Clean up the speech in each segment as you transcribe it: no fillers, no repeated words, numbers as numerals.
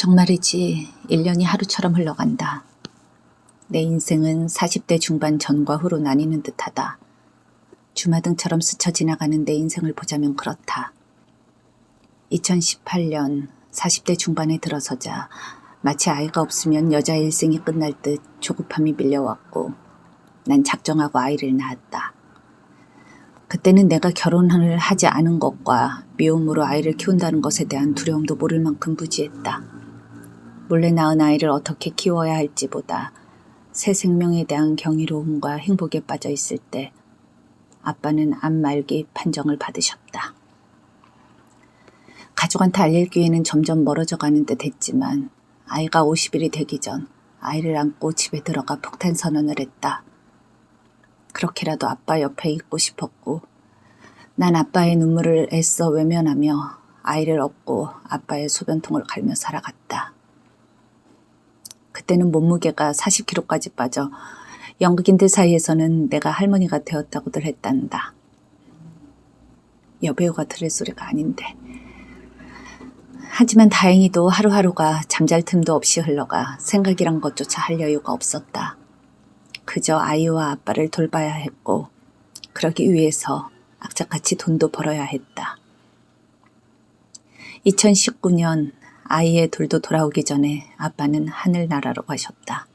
정말이지 1년이 하루처럼 흘러간다. 내 인생은 40대 중반 전과 후로 나뉘는 듯하다. 주마등처럼 스쳐 지나가는 내 인생을 보자면 그렇다. 2018년 40대 중반에 들어서자 마치 아이가 없으면 여자의 일생이 끝날 듯 조급함이 밀려왔고 난 작정하고 아이를 낳았다. 그때는 내가 결혼을 하지 않은 것과 미혼모로 아이를 키운다는 것에 대한 두려움도 모를 만큼 무지했다. 몰래 낳은 아이를 어떻게 키워야 할지보다 새 생명에 대한 경이로움과 행복에 빠져 있을 때 아빠는 암 말기 판정을 받으셨다. 가족한테 알릴 기회는 점점 멀어져 가는 듯 했지만 아이가 50일이 되기 전 아이를 안고 집에 들어가 폭탄 선언을 했다. 그렇게라도 아빠 옆에 있고 싶었고 난 아빠의 눈물을 애써 외면하며 아이를 업고 아빠의 소변통을 갈며 살아갔다. 그때는 몸무게가 40kg까지 빠져 연극인들 사이에서는 내가 할머니가 되었다고들 했단다. 여배우가 들을 소리가 아닌데. 하지만 다행히도 하루하루가 잠잘 틈도 없이 흘러가 생각이란 것조차 할 여유가 없었다. 그저 아이와 아빠를 돌봐야 했고 그러기 위해서 악착같이 돈도 벌어야 했다. 2019년 아이의 둘도 돌아오기 전에 아빠는 하늘나라로 가셨다.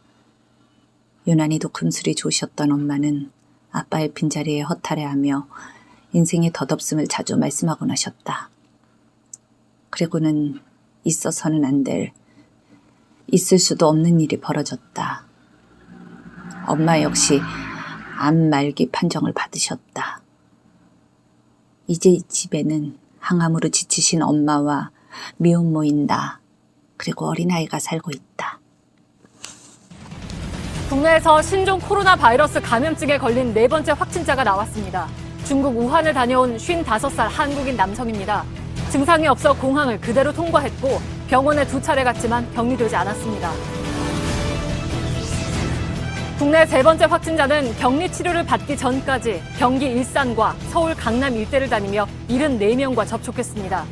유난히도 금술이 좋으셨던 엄마는 아빠의 빈자리에 허탈해하며 인생의 덧없음을 자주 말씀하곤 하셨다. 그리고는 있어서는 안 될, 있을 수도 없는 일이 벌어졌다. 엄마 역시 암 말기 판정을 받으셨다. 이제 이 집에는 항암으로 지치신 엄마와 미혼모인 나, 그리고 어린아이가 살고 있다. 국내에서 신종 코로나 바이러스 감염증에 걸린 네 번째 확진자가 나왔습니다. 중국 우한을 다녀온 55살 한국인 남성입니다. 증상이 없어 공항을 그대로 통과했고 병원에 2차례 갔지만 격리되지 않았습니다. 국내 세 번째 확진자는 격리 치료를 받기 전까지 경기 일산과 서울 강남 일대를 다니며 74명과 접촉했습니다.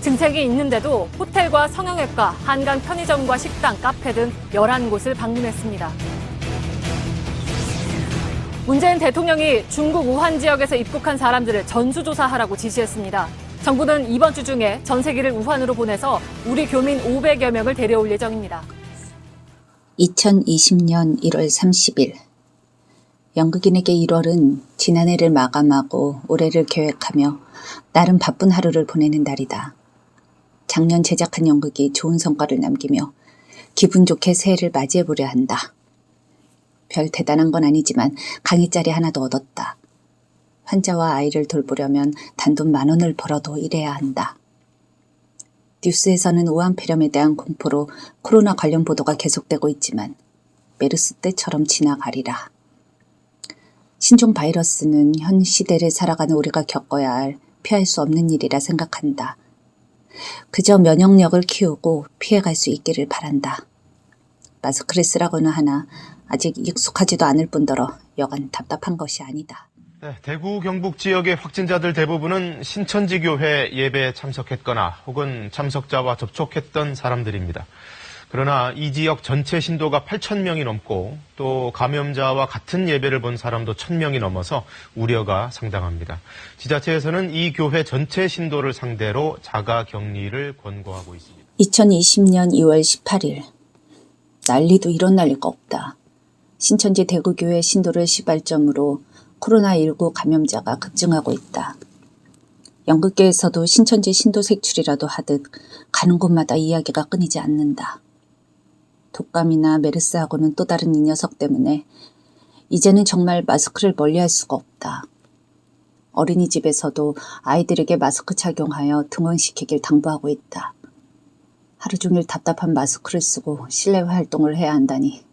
증책이 있는데도 호텔과 성형외과, 한강 편의점과 식당, 카페 등 11곳을 방문했습니다. 문재인 대통령이 중국 우한 지역에서 입국한 사람들을 전수조사하라고 지시했습니다. 정부는 이번 주 중에 전세기를 우한으로 보내서 우리 교민 500여 명을 데려올 예정입니다. 2020년 1월 30일 연극인에게 1월은 지난해를 마감하고 올해를 계획하며 나름 바쁜 하루를 보내는 날이다. 작년 제작한 연극이 좋은 성과를 남기며 기분 좋게 새해를 맞이해보려 한다. 별 대단한 건 아니지만 강의짜리 하나도 얻었다. 환자와 아이를 돌보려면 단돈 10,000원을 벌어도 일해야 한다. 뉴스에서는 우한폐렴에 대한 공포로 코로나 관련 보도가 계속되고 있지만 메르스 때처럼 지나가리라. 신종 바이러스는 현 시대를 살아가는 우리가 겪어야 할 피할 수 없는 일이라 생각한다. 그저 면역력을 키우고 피해갈 수 있기를 바란다. 마스크를 쓰라고는 하나 아직 익숙하지도 않을 뿐더러 여간 답답한 것이 아니다. 네, 대구 경북 지역의 확진자들 대부분은 신천지교회 예배에 참석했거나 혹은 참석자와 접촉했던 사람들입니다. 그러나 이 지역 전체 신도가 8,000명이 넘고 또 감염자와 같은 예배를 본 사람도 1,000명이 넘어서 우려가 상당합니다. 지자체에서는 이 교회 전체 신도를 상대로 자가 격리를 권고하고 있습니다. 2020년 2월 18일 난리도 이런 난리가 없다. 신천지 대구교회 신도를 시발점으로 코로나19 감염자가 급증하고 있다. 연극계에서도 신천지 신도 색출이라도 하듯 가는 곳마다 이야기가 끊이지 않는다. 독감이나 메르스하고는 또 다른 이 녀석 때문에 이제는 정말 마스크를 멀리할 수가 없다. 어린이집에서도 아이들에게 마스크 착용하여 등원시키길 당부하고 있다. 하루 종일 답답한 마스크를 쓰고 실내 활동을 해야 한다니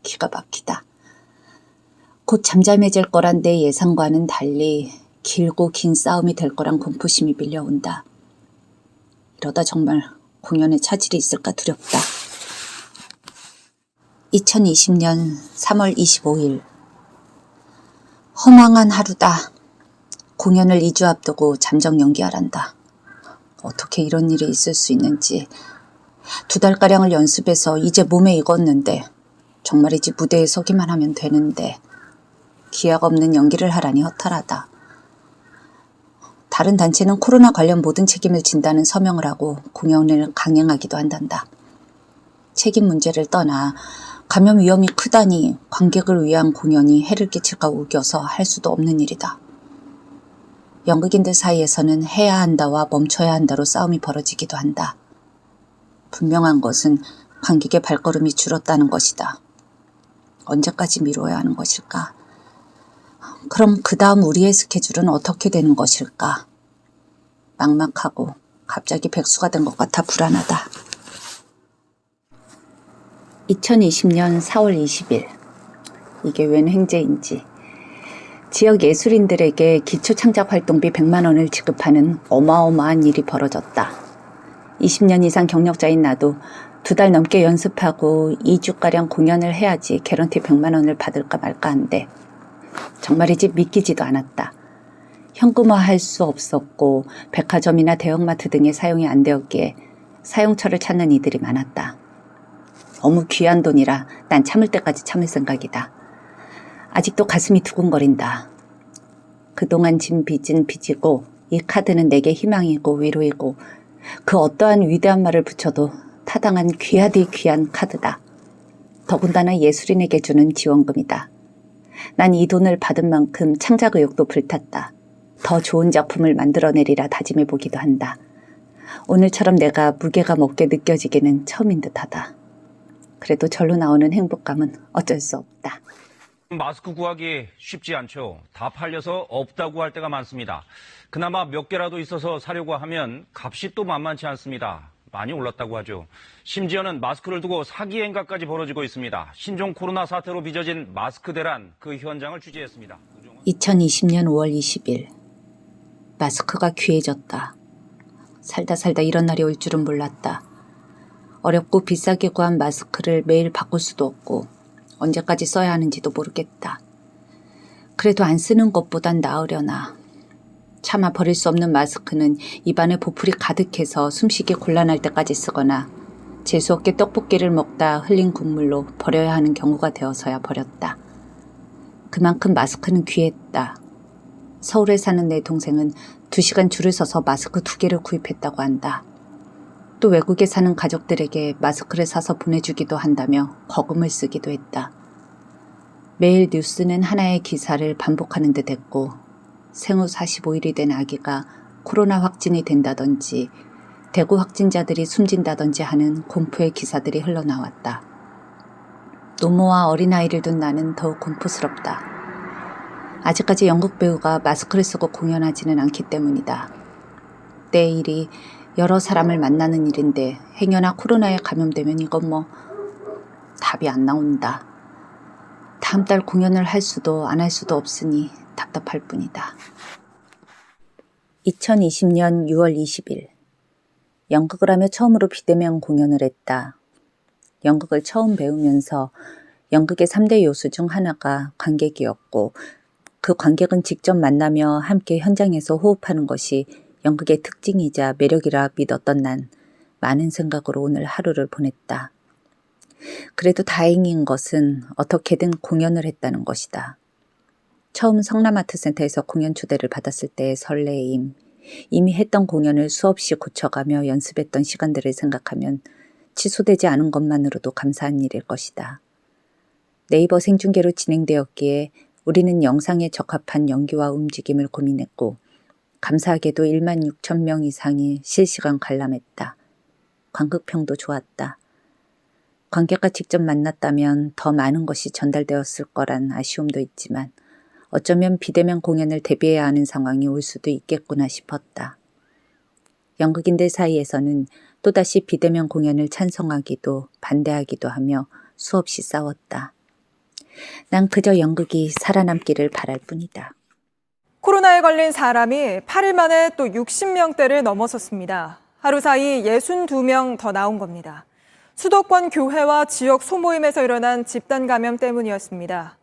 기가 막히다. 곧 잠잠해질 거란 내 예상과는 달리 길고 긴 싸움이 될 거란 공포심이 밀려온다. 이러다 정말 공연에 차질이 있을까 두렵다. 2020년 3월 25일 허망한 하루다. 공연을 2주 앞두고 잠정 연기하란다. 어떻게 이런 일이 있을 수 있는지 2달가량을 연습해서 이제 몸에 익었는데, 정말이지 무대에 서기만 하면 되는데, 기약 없는 연기를 하라니 허탈하다. 다른 단체는 코로나 관련 모든 책임을 진다는 서명을 하고 공연을 강행하기도 한단다. 책임 문제를 떠나 감염 위험이 크다니 관객을 위한 공연이 해를 끼칠까 우겨서 할 수도 없는 일이다. 연극인들 사이에서는 해야 한다와 멈춰야 한다로 싸움이 벌어지기도 한다. 분명한 것은 관객의 발걸음이 줄었다는 것이다. 언제까지 미뤄야 하는 것일까? 그럼 그 다음 우리의 스케줄은 어떻게 되는 것일까? 막막하고 갑자기 백수가 된 것 같아 불안하다. 2020년 4월 20일. 이게 웬 횡재인지. 지역 예술인들에게 기초창작활동비 100만 원을 지급하는 어마어마한 일이 벌어졌다. 20년 이상 경력자인 나도 2달 넘게 연습하고 2주가량 공연을 해야지 개런티 100만 원을 받을까 말까 한데 정말이지 믿기지도 않았다. 현금화할 수 없었고 백화점이나 대형마트 등의 사용이 안 되었기에 사용처를 찾는 이들이 많았다. 너무 귀한 돈이라 난 참을 때까지 참을 생각이다. 아직도 가슴이 두근거린다. 그동안 진 빚은 빚이고 이 카드는 내게 희망이고 위로이고 그 어떠한 위대한 말을 붙여도 타당한 귀하디 귀한 카드다. 더군다나 예술인에게 주는 지원금이다. 난 이 돈을 받은 만큼 창작 의욕도 불탔다. 더 좋은 작품을 만들어내리라 다짐해보기도 한다. 오늘처럼 내가 무게감 없게 느껴지기는 처음인 듯하다. 그래도 절로 나오는 행복감은 어쩔 수 없다. 마스크 구하기 쉽지 않죠. 다 팔려서 없다고 할 때가 많습니다. 그나마 몇 개라도 있어서 사려고 하면 값이 또 만만치 않습니다. 많이 올랐다고 하죠. 심지어는 마스크를 두고 사기 행각까지 벌어지고 있습니다. 신종 코로나 사태로 빚어진 마스크 대란, 그 현장을 취재했습니다. 2020년 5월 20일. 마스크가 귀해졌다. 살다 이런 날이 올 줄은 몰랐다. 어렵고 비싸게 구한 마스크를 매일 바꿀 수도 없고 언제까지 써야 하는지도 모르겠다. 그래도 안 쓰는 것보단 나으려나. 차마 버릴 수 없는 마스크는 입안에 보풀이 가득해서 숨쉬기 곤란할 때까지 쓰거나 재수없게 떡볶이를 먹다 흘린 국물로 버려야 하는 경우가 되어서야 버렸다. 그만큼 마스크는 귀했다. 서울에 사는 내 동생은 2시간 줄을 서서 마스크 2개를 구입했다고 한다. 또 외국에 사는 가족들에게 마스크를 사서 보내주기도 한다며 거금을 쓰기도 했다. 매일 뉴스는 하나의 기사를 반복하는 듯 했고 생후 45일이 된 아기가 코로나 확진이 된다든지 대구 확진자들이 숨진다든지 하는 공포의 기사들이 흘러나왔다. 노모와 어린아이를 둔 나는 더욱 공포스럽다. 아직까지 연극 배우가 마스크를 쓰고 공연하지는 않기 때문이다. 내 일이 여러 사람을 만나는 일인데 행여나 코로나에 감염되면 이건 답이 안 나온다. 다음 달 공연을 할 수도 안 할 수도 없으니 답답할 뿐이다. 2020년 6월 20일. 연극을 하며 처음으로 비대면 공연을 했다. 연극을 처음 배우면서 연극의 3대 요소 중 하나가 관객이었고 그 관객은 직접 만나며 함께 현장에서 호흡하는 것이 연극의 특징이자 매력이라 믿었던 난 많은 생각으로 오늘 하루를 보냈다. 그래도 다행인 것은 어떻게든 공연을 했다는 것이다. 처음 성남아트센터에서 공연 초대를 받았을 때의 설레임, 이미 했던 공연을 수없이 고쳐가며 연습했던 시간들을 생각하면 취소되지 않은 것만으로도 감사한 일일 것이다. 네이버 생중계로 진행되었기에 우리는 영상에 적합한 연기와 움직임을 고민했고 감사하게도 1만 6천 명 이상이 실시간 관람했다. 관객평도 좋았다. 관객과 직접 만났다면 더 많은 것이 전달되었을 거란 아쉬움도 있지만 어쩌면 비대면 공연을 대비해야 하는 상황이 올 수도 있겠구나 싶었다. 연극인들 사이에서는 또다시 비대면 공연을 찬성하기도 반대하기도 하며 수없이 싸웠다. 난 그저 연극이 살아남기를 바랄 뿐이다. 코로나에 걸린 사람이 8일 만에 또 60명대를 넘어섰습니다. 하루 사이 62명 더 나온 겁니다. 수도권 교회와 지역 소모임에서 일어난 집단 감염 때문이었습니다.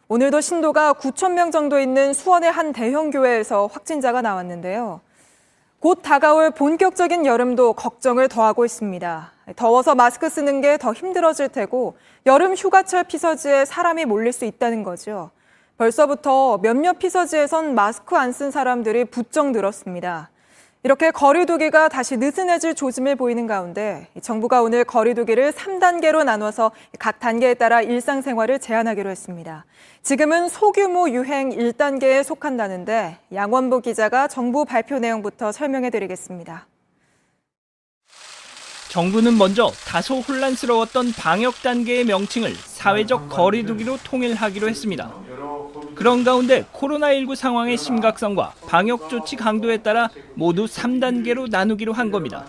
오늘도 신도가 9천 명 정도 있는 수원의 한 대형 교회에서 확진자가 나왔는데요. 곧 다가올 본격적인 여름도 걱정을 더하고 있습니다. 더워서 마스크 쓰는 게 더 힘들어질 테고 여름 휴가철 피서지에 사람이 몰릴 수 있다는 거죠. 벌써부터 몇몇 피서지에선 마스크 안 쓴 사람들이 부쩍 늘었습니다. 이렇게 거리두기가 다시 느슨해질 조짐을 보이는 가운데 정부가 오늘 거리두기를 3단계로 나눠서 각 단계에 따라 일상생활을 제한하기로 했습니다. 지금은 소규모 유행 1단계에 속한다는데 양원보 기자가 정부 발표 내용부터 설명해 드리겠습니다. 정부는 먼저 다소 혼란스러웠던 방역 단계의 명칭을 사회적 거리두기로 통일하기로 했습니다. 그런 가운데 코로나19 상황의 심각성과 방역 조치 강도에 따라 모두 3단계로 나누기로 한 겁니다.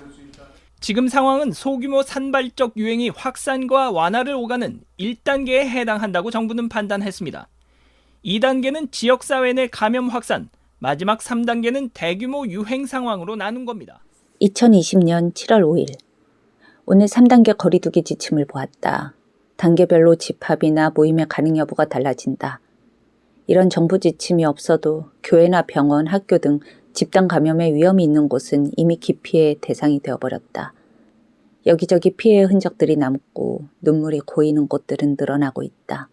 지금 상황은 소규모 산발적 유행이 확산과 완화를 오가는 1단계에 해당한다고 정부는 판단했습니다. 2단계는 지역사회 내 감염 확산, 마지막 3단계는 대규모 유행 상황으로 나눈 겁니다. 2020년 7월 5일. 오늘 3단계 거리두기 지침을 보았다. 단계별로 집합이나 모임의 가능 여부가 달라진다. 이런 정부 지침이 없어도 교회나 병원, 학교 등 집단 감염의 위험이 있는 곳은 이미 기피의 대상이 되어버렸다. 여기저기 피해의 흔적들이 남고 눈물이 고이는 곳들은 늘어나고 있다.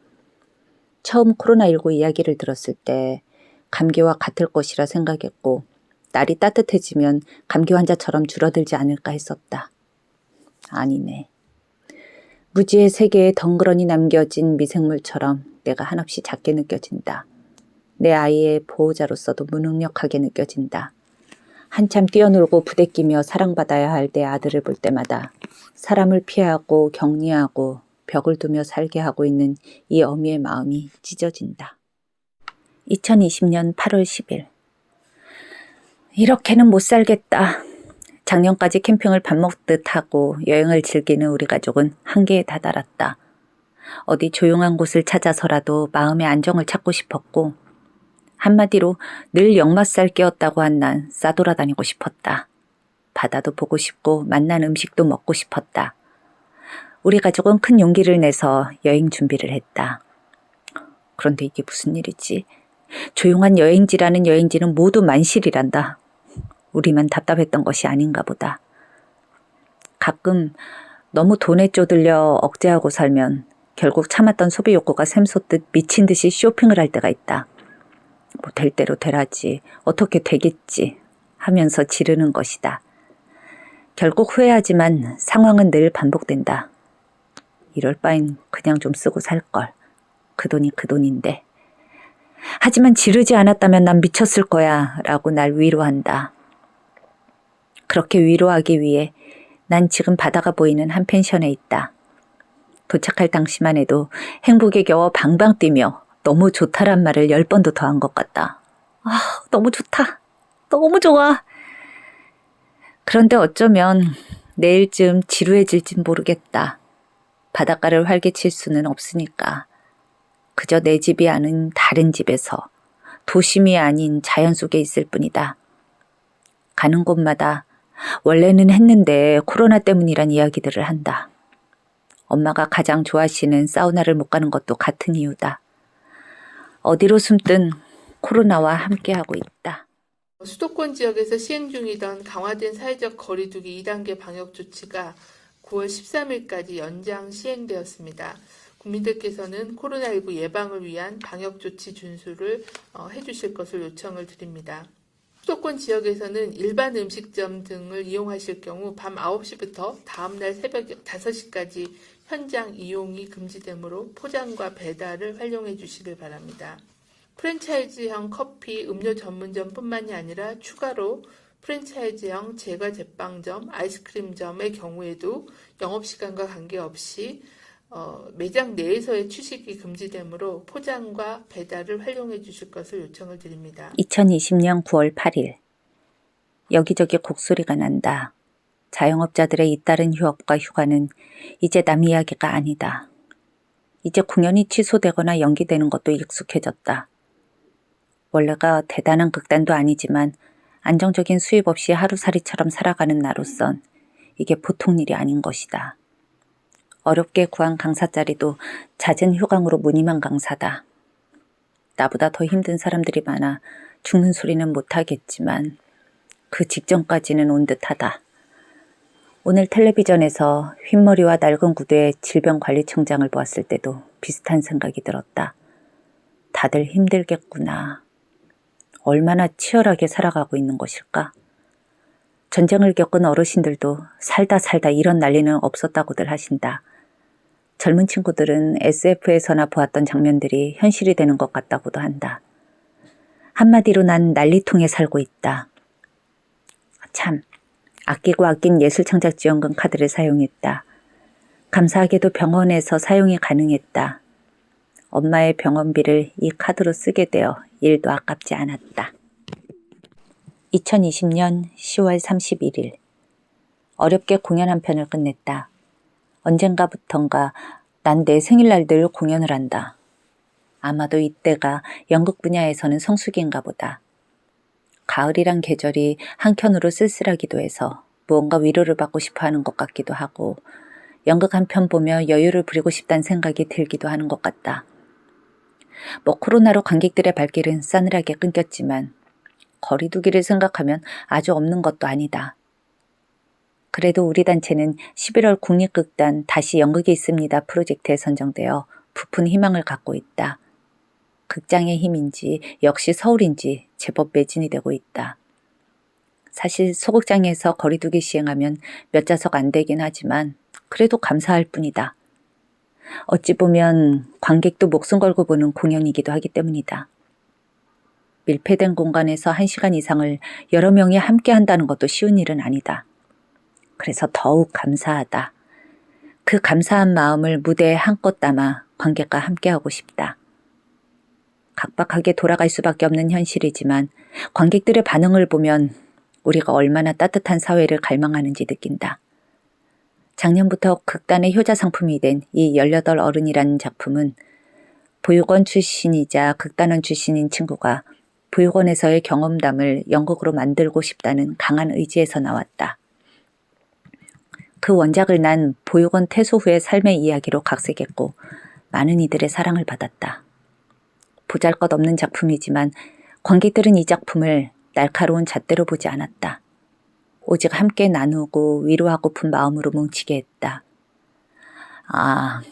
처음 코로나19 이야기를 들었을 때 감기와 같을 것이라 생각했고 날이 따뜻해지면 감기 환자처럼 줄어들지 않을까 했었다. 아니네. 무지의 세계에 덩그러니 남겨진 미생물처럼 내가 한없이 작게 느껴진다. 내 아이의 보호자로서도 무능력하게 느껴진다. 한참 뛰어놀고 부대끼며 사랑받아야 할 내 아들을 볼 때마다 사람을 피하고 격리하고 벽을 두며 살게 하고 있는 이 어미의 마음이 찢어진다. 2020년 8월 10일. 이렇게는 못 살겠다. 작년까지 캠핑을 밥 먹듯 하고 여행을 즐기는 우리 가족은 한계에 다다랐다. 어디 조용한 곳을 찾아서라도 마음의 안정을 찾고 싶었고 한마디로 늘 역맛살 깨었다고 한 난 싸돌아다니고 싶었다. 바다도 보고 싶고 맛난 음식도 먹고 싶었다. 우리 가족은 큰 용기를 내서 여행 준비를 했다. 그런데 이게 무슨 일이지? 조용한 여행지라는 여행지는 모두 만실이란다. 우리만 답답했던 것이 아닌가 보다. 가끔 너무 돈에 쪼들려 억제하고 살면 결국 참았던 소비 욕구가 샘솟듯 미친 듯이 쇼핑을 할 때가 있다. 뭐 될 대로 되라지, 어떻게 되겠지 하면서 지르는 것이다. 결국 후회하지만 상황은 늘 반복된다. 이럴 바엔 그냥 좀 쓰고 살걸. 그 돈이 그 돈인데. 하지만 지르지 않았다면 난 미쳤을 거야 라고 날 위로한다. 그렇게 위로하기 위해 난 지금 바다가 보이는 한 펜션에 있다. 도착할 당시만 해도 행복에 겨워 방방 뛰며 너무 좋다란 말을 10번도 더 한 것 같다. 아, 너무 좋다. 너무 좋아. 그런데 어쩌면 내일쯤 지루해질진 모르겠다. 바닷가를 활개칠 수는 없으니까. 그저 내 집이 아닌 다른 집에서 도심이 아닌 자연 속에 있을 뿐이다. 가는 곳마다 원래는 했는데 코로나 때문이란 이야기들을 한다. 엄마가 가장 좋아하시는 사우나를 못 가는 것도 같은 이유다. 어디로 숨든 코로나와 함께하고 있다. 수도권 지역에서 시행 중이던 강화된 사회적 거리두기 2단계 방역 조치가 9월 13일까지 연장 시행되었습니다. 국민들께서는 코로나19 예방을 위한 방역 조치 준수를 해주실 것을 요청을 드립니다. 수도권 지역에서는 일반 음식점 등을 이용하실 경우 밤 9시부터 다음날 새벽 5시까지 현장 이용이 금지되므로 포장과 배달을 활용해 주시길 바랍니다. 프랜차이즈형 커피, 음료 전문점뿐만이 아니라 추가로 프랜차이즈형 제과 제빵점, 아이스크림점의 경우에도 영업시간과 관계없이 매장 내에서의 취식이 금지되므로 포장과 배달을 활용해 주실 것을 요청을 드립니다. 2020년 9월 8일. 여기저기 곡소리가 난다. 자영업자들의 잇따른 휴업과 휴가는 이제 남 이야기가 아니다. 이제 공연이 취소되거나 연기되는 것도 익숙해졌다. 원래가 대단한 극단도 아니지만 안정적인 수입 없이 하루살이처럼 살아가는 나로선 이게 보통 일이 아닌 것이다. 어렵게 구한 강사 자리도 잦은 휴강으로 무늬만 강사다. 나보다 더 힘든 사람들이 많아 죽는 소리는 못하겠지만 그 직전까지는 온 듯하다. 오늘 텔레비전에서 흰머리와 낡은 구두의 질병관리청장을 보았을 때도 비슷한 생각이 들었다. 다들 힘들겠구나. 얼마나 치열하게 살아가고 있는 것일까? 전쟁을 겪은 어르신들도 살다 이런 난리는 없었다고들 하신다. 젊은 친구들은 SF에서나 보았던 장면들이 현실이 되는 것 같다고도 한다. 한마디로 난 난리통에 살고 있다. 참, 아끼고 아낀 예술창작지원금 카드를 사용했다. 감사하게도 병원에서 사용이 가능했다. 엄마의 병원비를 이 카드로 쓰게 되어 일도 아깝지 않았다. 2020년 10월 31일. 어렵게 공연 한 편을 끝냈다. 언젠가부턴가 난 내 생일날 늘 공연을 한다. 아마도 이때가 연극 분야에서는 성수기인가 보다. 가을이란 계절이 한켠으로 쓸쓸하기도 해서 무언가 위로를 받고 싶어 하는 것 같기도 하고 연극 한 편 보며 여유를 부리고 싶다는 생각이 들기도 하는 것 같다. 코로나로 관객들의 발길은 싸늘하게 끊겼지만 거리두기를 생각하면 아주 없는 것도 아니다. 그래도 우리 단체는 11월 국립극단 다시 연극이 있습니다 프로젝트에 선정되어 부푼 희망을 갖고 있다. 극장의 힘인지 역시 서울인지 제법 매진이 되고 있다. 사실 소극장에서 거리두기 시행하면 몇 좌석 안 되긴 하지만 그래도 감사할 뿐이다. 어찌 보면 관객도 목숨 걸고 보는 공연이기도 하기 때문이다. 밀폐된 공간에서 1시간 이상을 여러 명이 함께 한다는 것도 쉬운 일은 아니다. 그래서 더욱 감사하다. 그 감사한 마음을 무대에 한껏 담아 관객과 함께하고 싶다. 각박하게 돌아갈 수밖에 없는 현실이지만 관객들의 반응을 보면 우리가 얼마나 따뜻한 사회를 갈망하는지 느낀다. 작년부터 극단의 효자 상품이 된 이 18 어른이라는 작품은 보육원 출신이자 극단원 출신인 친구가 보육원에서의 경험담을 연극으로 만들고 싶다는 강한 의지에서 나왔다. 그 원작을 난 보육원 퇴소 후의 삶의 이야기로 각색했고 많은 이들의 사랑을 받았다. 보잘것없는 작품이지만 관객들은 이 작품을 날카로운 잣대로 보지 않았다. 오직 함께 나누고 위로하고픈 마음으로 뭉치게 했다. 아,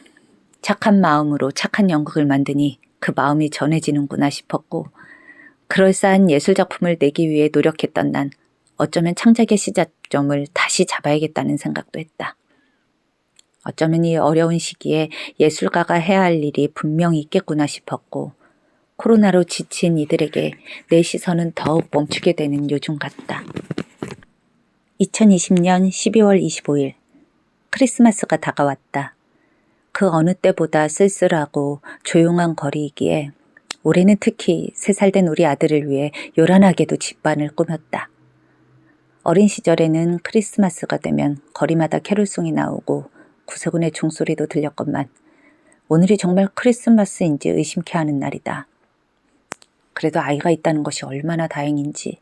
착한 마음으로 착한 연극을 만드니 그 마음이 전해지는구나 싶었고 그럴싸한 예술작품을 내기 위해 노력했던 난 어쩌면 창작의 시작점을 다시 잡아야겠다는 생각도 했다. 어쩌면 이 어려운 시기에 예술가가 해야 할 일이 분명히 있겠구나 싶었고 코로나로 지친 이들에게 내 시선은 더욱 멈추게 되는 요즘 같다. 2020년 12월 25일 크리스마스가 다가왔다. 그 어느 때보다 쓸쓸하고 조용한 거리이기에 올해는 특히 3살 된 우리 아들을 위해 요란하게도 집반을 꾸몄다. 어린 시절에는 크리스마스가 되면 거리마다 캐롤송이 나오고 구세군의 종소리도 들렸건만 오늘이 정말 크리스마스인지 의심케 하는 날이다. 그래도 아이가 있다는 것이 얼마나 다행인지.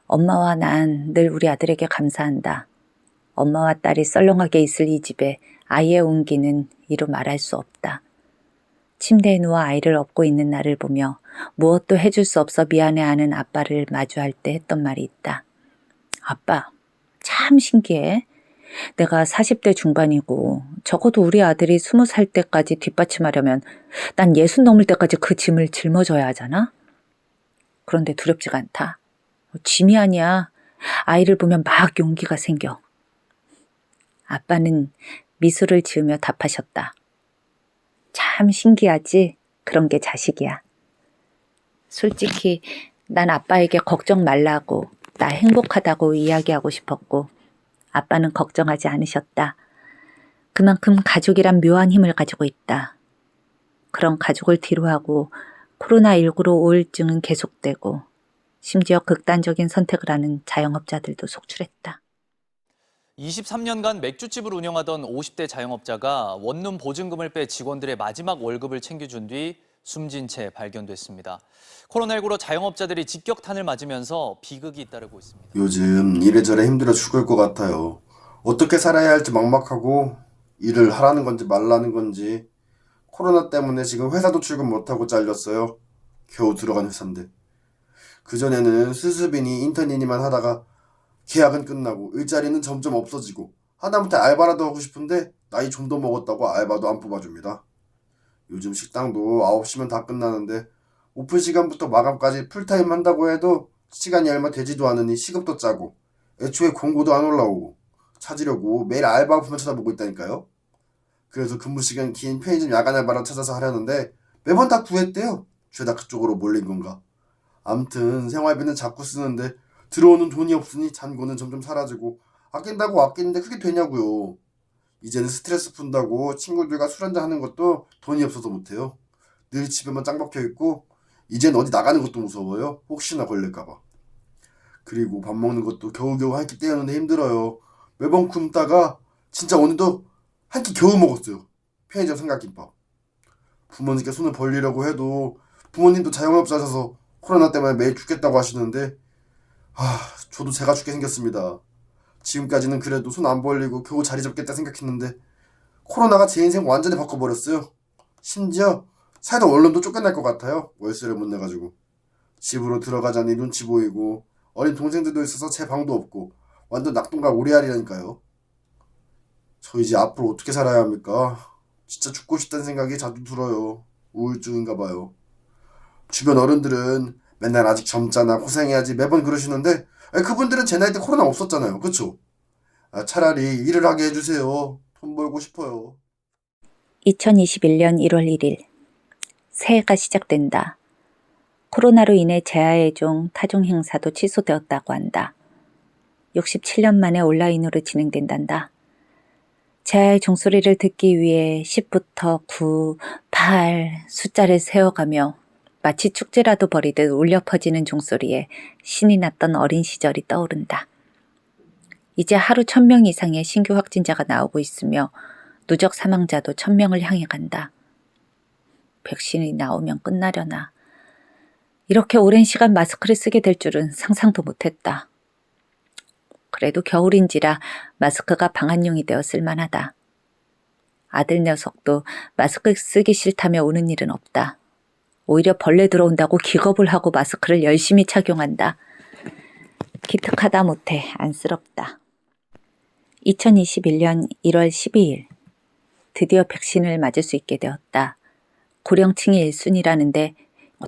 엄마와 난 늘 우리 아들에게 감사한다. 엄마와 딸이 썰렁하게 있을 이 집에 아이의 온기는 이루 말할 수 없다. 침대에 누워 아이를 업고 있는 나를 보며 무엇도 해줄 수 없어 미안해하는 아빠를 마주할 때 했던 말이 있다. 아빠, 참 신기해. 내가 40대 중반이고 적어도 우리 아들이 20살 때까지 뒷받침하려면 난 60 넘을 때까지 그 짐을 짊어져야 하잖아? 그런데 두렵지가 않다. 짐이 아니야. 아이를 보면 막 용기가 생겨. 아빠는 미소를 지으며 답하셨다. 참 신기하지? 그런 게 자식이야. 솔직히 난 아빠에게 걱정 말라고 나 행복하다고 이야기하고 싶었고 아빠는 걱정하지 않으셨다. 그만큼 가족이란 묘한 힘을 가지고 있다. 그런 가족을 뒤로하고 코로나19로 우울증은 계속되고 심지어 극단적인 선택을 하는 자영업자들도 속출했다. 23년간 맥주집을 운영하던 50대 자영업자가 원룸 보증금을 빼 직원들의 마지막 월급을 챙겨준 뒤 숨진 채 발견됐습니다. 코로나19로 자영업자들이 직격탄을 맞으면서 비극이 잇따르고 있습니다. 요즘 이래저래 힘들어 죽을 것 같아요. 어떻게 살아야 할지 막막하고 일을 하라는 건지 말라는 건지. 코로나 때문에 지금 회사도 출근 못하고 잘렸어요. 겨우 들어간 회사인데. 그전에는 수습이니 인턴이니만 하다가 계약은 끝나고 일자리는 점점 없어지고 하다못해 알바라도 하고 싶은데 나이 좀 더 먹었다고 알바도 안 뽑아줍니다. 요즘 식당도 9시면 다 끝나는데 오픈 시간부터 마감까지 풀타임 한다고 해도 시간이 얼마 되지도 않으니 시급도 짜고 애초에 공고도 안 올라오고 찾으려고 매일 알바 오픈만 쳐다보고 있다니까요. 그래서 근무 시간 긴 편의점 야간 알바를 찾아서 하려는데 매번 다 구했대요. 죄다 그쪽으로 몰린 건가. 암튼 생활비는 자꾸 쓰는데 들어오는 돈이 없으니 잔고는 점점 사라지고 아낀다고 아끼는데 그게 되냐고요. 이제는 스트레스 푼다고 친구들과 술 한잔 하는 것도 돈이 없어서 못해요. 늘 집에만 짱 박혀있고 이젠 어디 나가는 것도 무서워요. 혹시나 걸릴까봐. 그리고 밥 먹는 것도 겨우겨우 한 끼 때우는데 힘들어요. 매번 굶다가 진짜 오늘도 한 끼 겨우 먹었어요. 편의점 삼각김밥. 부모님께 손을 벌리려고 해도 부모님도 자영업자셔서 코로나 때문에 매일 죽겠다고 하시는데 저도 제가 죽게 생겼습니다. 지금까지는 그래도 손 안 벌리고 겨우 자리 잡겠다 생각했는데 코로나가 제 인생 완전히 바꿔버렸어요. 심지어 살던 원룸도 쫓겨날 것 같아요. 월세를 못 내가지고. 집으로 들어가자니 눈치 보이고 어린 동생들도 있어서 제 방도 없고 완전 낙동강 오리알이라니까요. 저 이제 앞으로 어떻게 살아야 합니까? 진짜 죽고 싶다는 생각이 자주 들어요. 우울증인가 봐요. 주변 어른들은 맨날 아직 젊잖아 고생해야지 매번 그러시는데 그분들은 제 나이 때 코로나 없었잖아요. 그쵸? 차라리 일을 하게 해주세요. 돈 벌고 싶어요. 2021년 1월 1일 새해가 시작된다. 코로나로 인해 제아의 종 타종 행사도 취소되었다고 한다. 67년 만에 온라인으로 진행된단다. 제아의 종소리를 듣기 위해 10부터 9, 8 숫자를 세어가며 마치 축제라도 벌이듯 울려 퍼지는 종소리에 신이 났던 어린 시절이 떠오른다. 이제 하루 1000명 이상의 신규 확진자가 나오고 있으며 누적 사망자도 1000명을 향해 간다. 백신이 나오면 끝나려나. 이렇게 오랜 시간 마스크를 쓰게 될 줄은 상상도 못했다. 그래도 겨울인지라 마스크가 방한용이 되어 쓸만하다. 아들 녀석도 마스크 쓰기 싫다며 우는 일은 없다. 오히려 벌레 들어온다고 기겁을 하고 마스크를 열심히 착용한다. 기특하다 못해 안쓰럽다. 2021년 1월 12일 드디어 백신을 맞을 수 있게 되었다. 고령층이 1순위라는데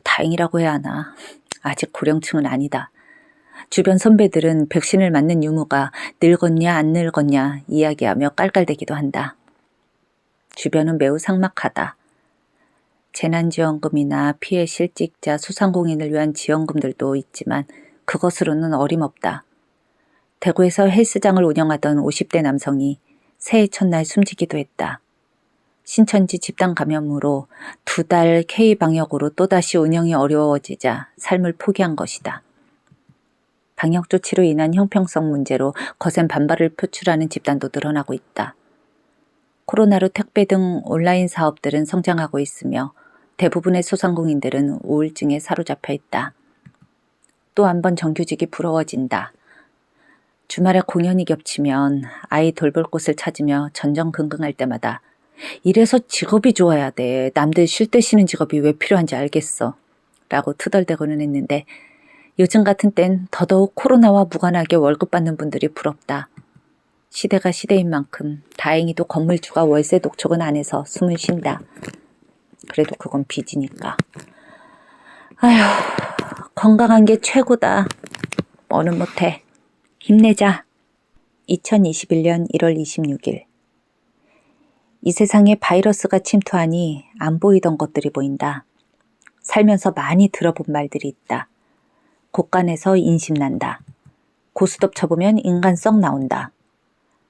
다행이라고 해야 하나. 아직 고령층은 아니다. 주변 선배들은 백신을 맞는 유무가 늙었냐 안 늙었냐 이야기하며 깔깔대기도 한다. 주변은 매우 삭막하다. 재난지원금이나 피해 실직자 소상공인을 위한 지원금들도 있지만 그것으로는 어림없다. 대구에서 헬스장을 운영하던 50대 남성이 새해 첫날 숨지기도 했다. 신천지 집단 감염으로 2달 K방역으로 또다시 운영이 어려워지자 삶을 포기한 것이다. 방역 조치로 인한 형평성 문제로 거센 반발을 표출하는 집단도 늘어나고 있다. 코로나로 택배 등 온라인 사업들은 성장하고 있으며 대부분의 소상공인들은 우울증에 사로잡혀 있다. 또 한 번 정규직이 부러워진다. 주말에 공연이 겹치면 아이 돌볼 곳을 찾으며 전전긍긍할 때마다 이래서 직업이 좋아야 돼. 남들 쉴 때 쉬는 직업이 왜 필요한지 알겠어. 라고 투덜대고는 했는데 요즘 같은 땐 더더욱 코로나와 무관하게 월급 받는 분들이 부럽다. 시대가 시대인 만큼 다행히도 건물주가 월세 독촉은 안 해서 숨을 쉰다. 그래도 그건 빚이니까. 아휴, 건강한 게 최고다. 뭐는 못해. 힘내자. 2021년 1월 26일. 이 세상에 바이러스가 침투하니 안 보이던 것들이 보인다. 살면서 많이 들어본 말들이 있다. 곳간에서 인심난다. 고스톱 쳐보면 인간성 나온다.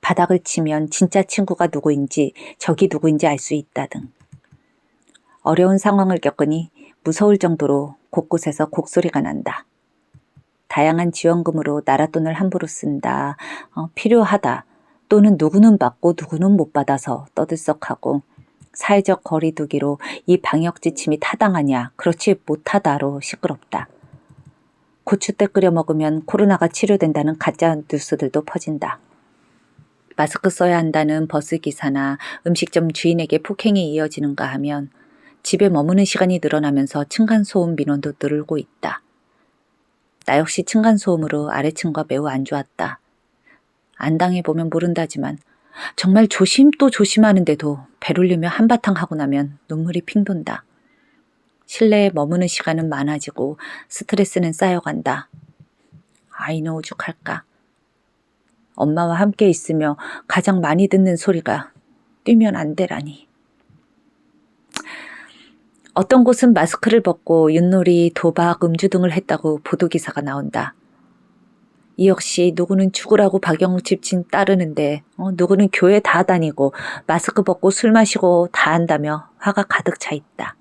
바닥을 치면 진짜 친구가 누구인지 적이 누구인지 알 수 있다 등. 어려운 상황을 겪으니 무서울 정도로 곳곳에서 곡소리가 난다. 다양한 지원금으로 나라 돈을 함부로 쓴다. 필요하다. 또는 누구는 받고 누구는 못 받아서 떠들썩하고 사회적 거리 두기로 이 방역 지침이 타당하냐 그렇지 못하다로 시끄럽다. 고추대 끓여 먹으면 코로나가 치료된다는 가짜 뉴스들도 퍼진다. 마스크 써야 한다는 버스기사나 음식점 주인에게 폭행이 이어지는가 하면 집에 머무는 시간이 늘어나면서 층간소음 민원도 늘고 있다. 나 역시 층간소음으로 아래층과 매우 안 좋았다. 안 당해보면 모른다지만 정말 조심 또 조심하는데도 배울리며 한바탕 하고 나면 눈물이 핑 돈다. 실내에 머무는 시간은 많아지고 스트레스는 쌓여간다. 아이는 오죽할까. 엄마와 함께 있으며 가장 많이 듣는 소리가 뛰면 안 되라니. 어떤 곳은 마스크를 벗고 윷놀이, 도박, 음주 등을 했다고 보도기사가 나온다. 이 역시 누구는 죽으라고 박영욱 집진 따르는데 누구는 교회 다 다니고 마스크 벗고 술 마시고 다 한다며 화가 가득 차 있다.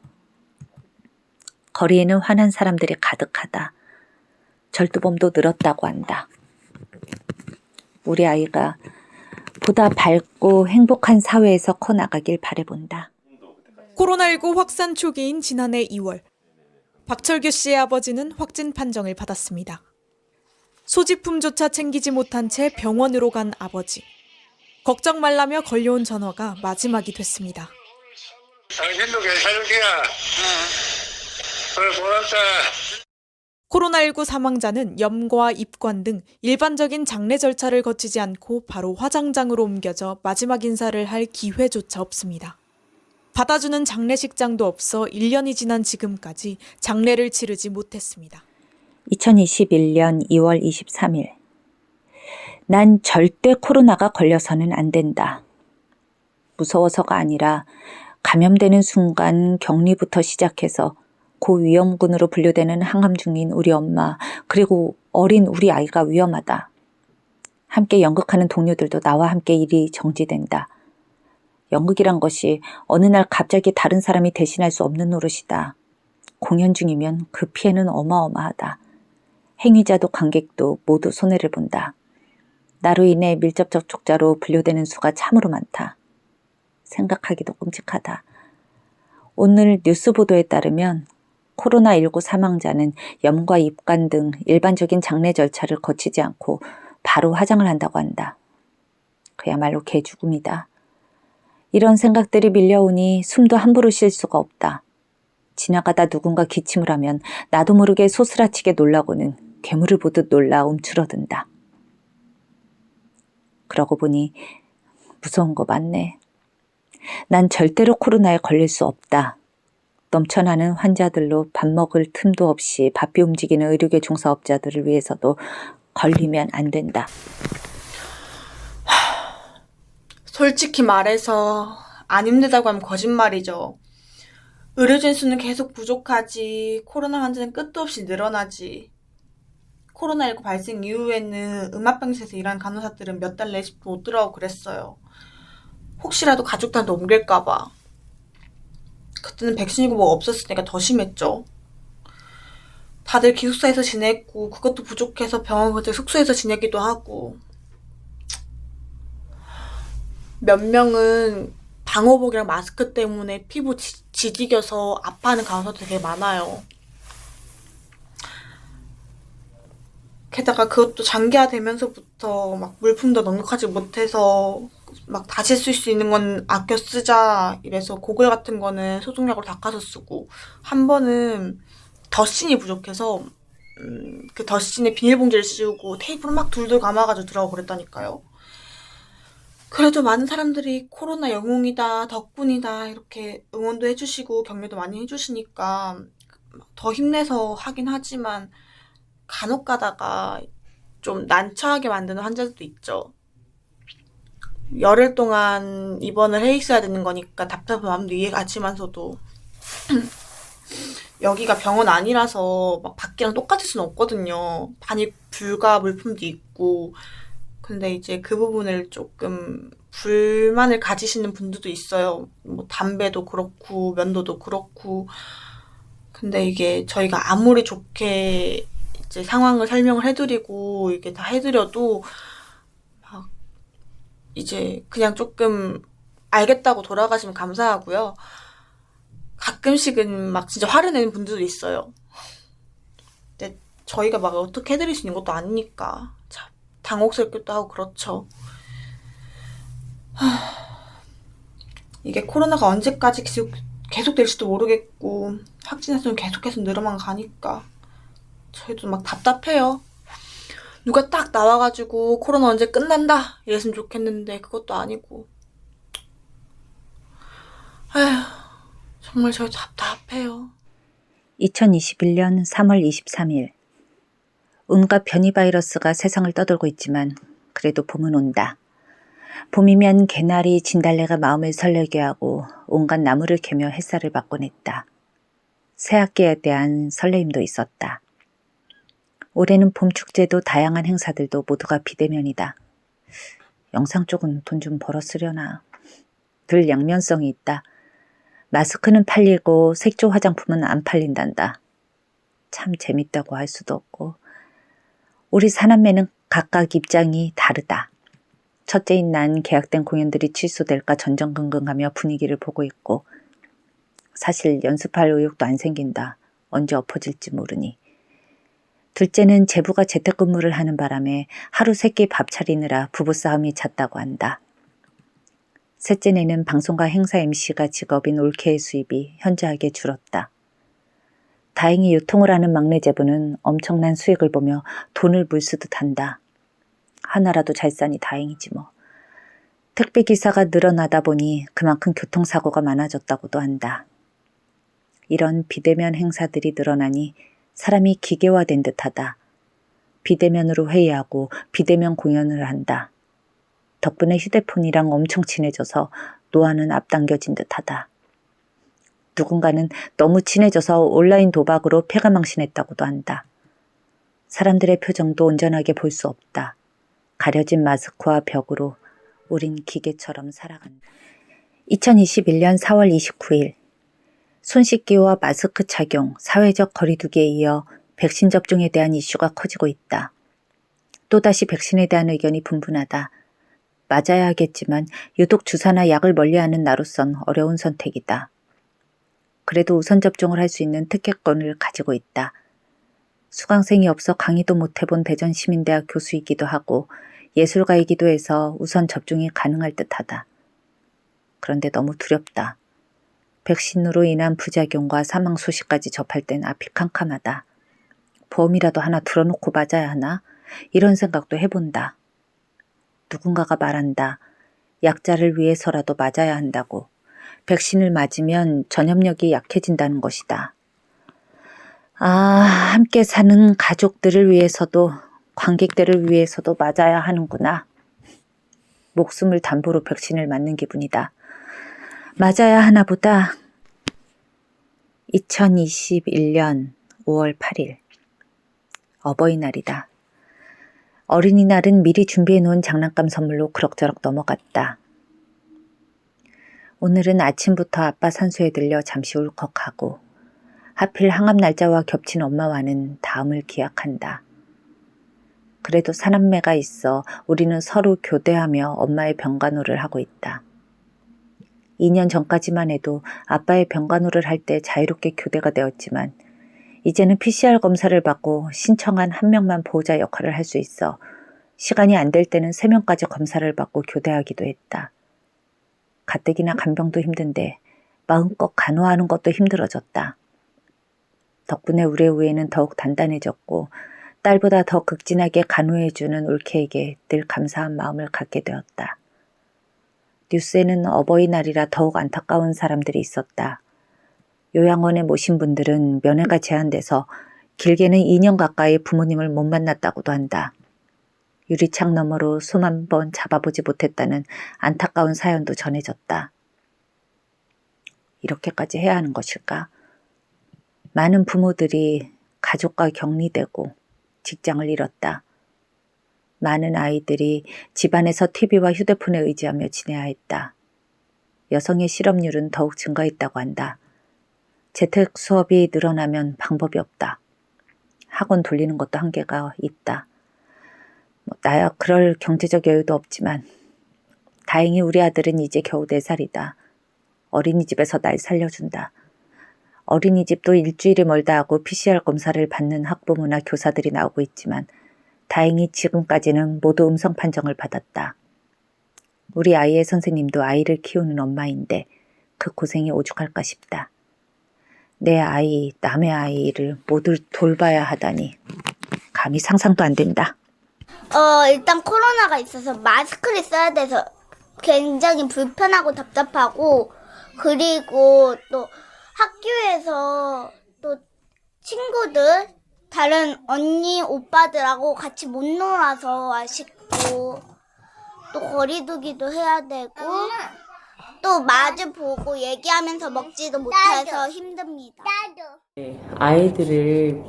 거리에는 화난 사람들이 가득하다. 절도범도 늘었다고 한다. 우리 아이가 보다 밝고 행복한 사회에서 커나가길 바라본다. 코로나19 확산 초기인 지난해 2월, 박철규 씨의 아버지는 확진 판정을 받았습니다. 소지품조차 챙기지 못한 채 병원으로 간 아버지. 걱정 말라며 걸려온 전화가 마지막이 됐습니다. 당신도 괜찮을 거야. 그래, 고맙다. 코로나19 사망자는 염과 입관 등 일반적인 장례 절차를 거치지 않고 바로 화장장으로 옮겨져 마지막 인사를 할 기회조차 없습니다. 받아주는 장례식장도 없어 1년이 지난 지금까지 장례를 치르지 못했습니다. 2021년 2월 23일. 난 절대 코로나가 걸려서는 안 된다. 무서워서가 아니라 감염되는 순간 격리부터 시작해서 고위험군으로 분류되는 항암 중인 우리 엄마, 그리고 어린 우리 아이가 위험하다. 함께 연극하는 동료들도 나와 함께 일이 정지된다. 연극이란 것이 어느 날 갑자기 다른 사람이 대신할 수 없는 노릇이다. 공연 중이면 그 피해는 어마어마하다. 행위자도 관객도 모두 손해를 본다. 나로 인해 밀접 접촉자로 분류되는 수가 참으로 많다. 생각하기도 끔찍하다. 오늘 뉴스 보도에 따르면 코로나19 사망자는 염과 입관 등 일반적인 장례 절차를 거치지 않고 바로 화장을 한다고 한다. 그야말로 개죽음이다. 이런 생각들이 밀려오니 숨도 함부로 쉴 수가 없다. 지나가다 누군가 기침을 하면 나도 모르게 소스라치게 놀라고는 괴물을 보듯 놀라 움츠러든다. 그러고 보니 무서운 거 맞네. 난 절대로 코로나에 걸릴 수 없다. 넘쳐나는 환자들로 밥 먹을 틈도 없이 바삐 움직이는 의료계 종사업자들을 위해서도 걸리면 안 된다. 솔직히 말해서 안 힘들다고 하면 거짓말이죠. 의료진 수는 계속 부족하지, 코로나 환자는 끝도 없이 늘어나지. 코로나19 발생 이후에는 음압병실에서 일하는 간호사들은 몇 달 내에 집도 못 들어가고 그랬어요. 혹시라도 가족들한테 옮길까봐. 그때는 백신이고 뭐 없었으니까 더 심했죠. 다들 기숙사에서 지냈고 그것도 부족해서 병원 근처 숙소에서 지내기도 하고. 몇 명은 방호복이랑 마스크 때문에 피부 지지겨서 아파하는 간호사도 되게 많아요. 게다가 그것도 장기화되면서부터 막 물품도 넉넉하지 못해서 막 다시 쓸 수 있는 건 아껴 쓰자 이래서 고글 같은 거는 소독약으로 닦아서 쓰고, 한 번은 덧신이 부족해서 그 덧신에 비닐봉지를 씌우고 테이프를 막 둘둘 감아가지고 들어가고 그랬다니까요. 그래도 많은 사람들이 코로나 영웅이다, 덕분이다 이렇게 응원도 해주시고 격려도 많이 해주시니까 더 힘내서 하긴 하지만 간혹 가다가 좀 난처하게 만드는 환자들도 있죠. 열흘 동안 입원을 해 있어야 되는 거니까 답답한 마음도 이해가지만서도 여기가 병원 아니라서 막 밖이랑 똑같을 수는 없거든요. 반입 불가 물품도 있고. 근데 이제 그 부분을 조금 불만을 가지시는 분들도 있어요. 뭐 담배도 그렇고 면도도 그렇고. 근데 이게 저희가 아무리 좋게 이제 상황을 설명을 해드리고 이게 다 해드려도 막 이제 그냥 조금 알겠다고 돌아가시면 감사하고요. 가끔씩은 막 진짜 화를 내는 분들도 있어요. 근데 저희가 막 어떻게 해드릴 수 있는 것도 아니니까 참 당혹스럽기도 하고 그렇죠. 이게 코로나가 언제까지 계속 될지도 모르겠고 확진자 수는 계속해서 늘어만 가니까 저희도 막 답답해요. 누가 딱 나와가지고 코로나 언제 끝난다 이랬으면 좋겠는데 그것도 아니고. 아휴, 정말 저희 답답해요. 2021년 3월 23일. 온갖 변이 바이러스가 세상을 떠돌고 있지만 그래도 봄은 온다. 봄이면 개나리, 진달래가 마음을 설레게 하고 온갖 나무를 캐며 햇살을 받곤 했다. 새학기에 대한 설레임도 있었다. 올해는 봄축제도 다양한 행사들도 모두가 비대면이다. 영상 쪽은 돈 좀 벌어 쓰려나. 늘 양면성이 있다. 마스크는 팔리고 색조 화장품은 안 팔린단다. 참 재밌다고 할 수도 없고. 우리 사남매는 각각 입장이 다르다. 첫째인 난 계약된 공연들이 취소될까 전전긍긍하며 분위기를 보고 있고 사실 연습할 의욕도 안 생긴다. 언제 엎어질지 모르니. 둘째는 제부가 재택근무를 하는 바람에 하루 3끼 밥 차리느라 부부싸움이 잦다고 한다. 셋째네는 방송과 행사 MC가 직업인 올케의 수입이 현저하게 줄었다. 다행히 유통을 하는 막내 제부는 엄청난 수익을 보며 돈을 물쓰듯 한다. 하나라도 잘 싸니 다행이지 뭐. 택배기사가 늘어나다 보니 그만큼 교통사고가 많아졌다고도 한다. 이런 비대면 행사들이 늘어나니 사람이 기계화된 듯하다. 비대면으로 회의하고 비대면 공연을 한다. 덕분에 휴대폰이랑 엄청 친해져서 노화는 앞당겨진 듯하다. 누군가는 너무 친해져서 온라인 도박으로 패가망신했다고도 한다. 사람들의 표정도 온전하게 볼 수 없다. 가려진 마스크와 벽으로 우린 기계처럼 살아간다. 2021년 4월 29일. 손 씻기와 마스크 착용, 사회적 거리두기에 이어 백신 접종에 대한 이슈가 커지고 있다. 또다시 백신에 대한 의견이 분분하다. 맞아야 하겠지만 유독 주사나 약을 멀리하는 나로선 어려운 선택이다. 그래도 우선 접종을 할 수 있는 특혜권을 가지고 있다. 수강생이 없어 강의도 못 해본 대전시민대학 교수이기도 하고 예술가이기도 해서 우선 접종이 가능할 듯하다. 그런데 너무 두렵다. 백신으로 인한 부작용과 사망 소식까지 접할 땐 앞이 캄캄하다. 보험이라도 하나 들어놓고 맞아야 하나? 이런 생각도 해본다. 누군가가 말한다. 약자를 위해서라도 맞아야 한다고. 백신을 맞으면 전염력이 약해진다는 것이다. 함께 사는 가족들을 위해서도 관객들을 위해서도 맞아야 하는구나. 목숨을 담보로 백신을 맞는 기분이다. 맞아야 하나 보다. 2021년 5월 8일. 어버이날이다. 어린이날은 미리 준비해놓은 장난감 선물로 그럭저럭 넘어갔다. 오늘은 아침부터 아빠 산소에 들려 잠시 울컥하고 하필 항암 날짜와 겹친 엄마와는 다음을 기약한다. 그래도 사남매가 있어 우리는 서로 교대하며 엄마의 병간호를 하고 있다. 2년 전까지만 해도 아빠의 병간호를 할 때 자유롭게 교대가 되었지만 이제는 PCR 검사를 받고 신청한 1명만 보호자 역할을 할 수 있어 시간이 안 될 때는 3명까지 검사를 받고 교대하기도 했다. 가뜩이나 간병도 힘든데 마음껏 간호하는 것도 힘들어졌다. 덕분에 우리의 우애는 더욱 단단해졌고 딸보다 더 극진하게 간호해주는 올케에게 늘 감사한 마음을 갖게 되었다. 뉴스에는 어버이날이라 더욱 안타까운 사람들이 있었다. 요양원에 모신 분들은 면회가 제한돼서 길게는 2년 가까이 부모님을 못 만났다고도 한다. 유리창 너머로 손 한 번 잡아보지 못했다는 안타까운 사연도 전해졌다. 이렇게까지 해야 하는 것일까? 많은 부모들이 가족과 격리되고 직장을 잃었다. 많은 아이들이 집안에서 TV와 휴대폰에 의지하며 지내야 했다. 여성의 실업률은 더욱 증가했다고 한다. 재택 수업이 늘어나면 방법이 없다. 학원 돌리는 것도 한계가 있다. 나야 그럴 경제적 여유도 없지만 다행히 우리 아들은 이제 겨우 4살이다. 어린이집에서 날 살려준다. 어린이집도 일주일이 멀다 하고 PCR 검사를 받는 학부모나 교사들이 나오고 있지만 다행히 지금까지는 모두 음성 판정을 받았다. 우리 아이의 선생님도 아이를 키우는 엄마인데 그 고생이 오죽할까 싶다. 내 아이, 남의 아이를 모두 돌봐야 하다니 감히 상상도 안 된다. 일단 코로나가 있어서 마스크를 써야 돼서 굉장히 불편하고 답답하고, 그리고 또 학교에서 또 친구들, 다른 언니, 오빠들하고 같이 못 놀아서 아쉽고, 또 거리두기도 해야 되고, 또 마주 보고 얘기하면서 먹지도 못해서 힘듭니다. 아이들을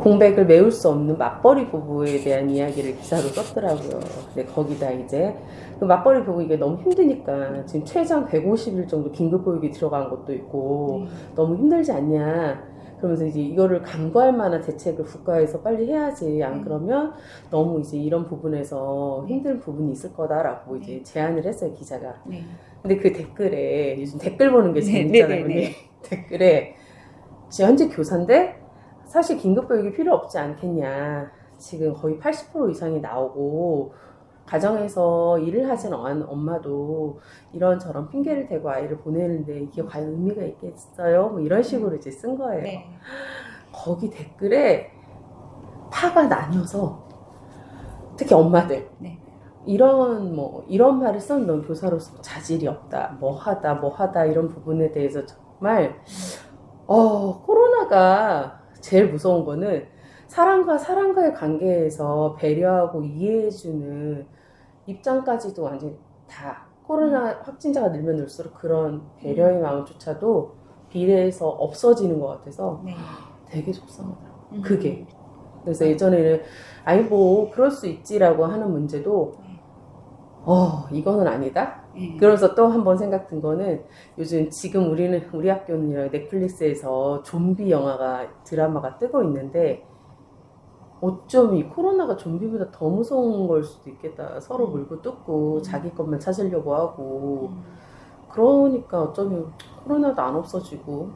공백을 메울 수 없는 맞벌이 부부에 대한 이야기를 기사로 썼더라고요. 근데 거기다 이제 그 맞벌이 부부 이게 너무 힘드니까 지금 최장 150일 정도 긴급보육이 들어간 것도 있고 너무 힘들지 않냐. 그러면서 이제 이거를 강구할 만한 대책을 국가에서 빨리 해야지. 안 그러면 너무 이제 이런 부분에서 힘든 부분이 있을 거다라고 이제 제안을 했어요, 기자가. 근데 그 댓글에 요즘 댓글 보는 게 재밌잖아요. 댓글에 지금 현재 교사인데 사실 긴급보육이 필요 없지 않겠냐. 지금 거의 80% 이상이 나오고 가정에서 일을 하진 않은 엄마도 이런저런 핑계를 대고 아이를 보내는데 이게 과연 의미가 있겠어요? 뭐 이런 식으로 이제 쓴 거예요. 거기 댓글에 파가 나뉘어서 특히 엄마들 이런 말을 쓴 넌 교사로서 자질이 없다, 뭐 하다 이런 부분에 대해서 정말 코로나가 제일 무서운 거는 사람과 사람과의 관계에서 배려하고 이해해주는 입장까지도 완전히 다 코로나 확진자가 늘면 늘수록 그런 배려의 마음조차도 비례해서 없어지는 것 같아서 되게 속상하더라고요. 그게. 그래서 예전에는 아니 뭐 그럴 수 있지라고 하는 문제도 이거는 아니다. 그러면서 또 한 번 생각 든 거는 요즘 지금 우리 학교는 넷플릭스에서 좀비 드라마가 뜨고 있는데 어쩜 이 코로나가 좀비보다 더 무서운 걸 수도 있겠다. 서로 물고 뜯고 자기 것만 찾으려고 하고 그러니까 어쩌면 코로나도 안 없어지고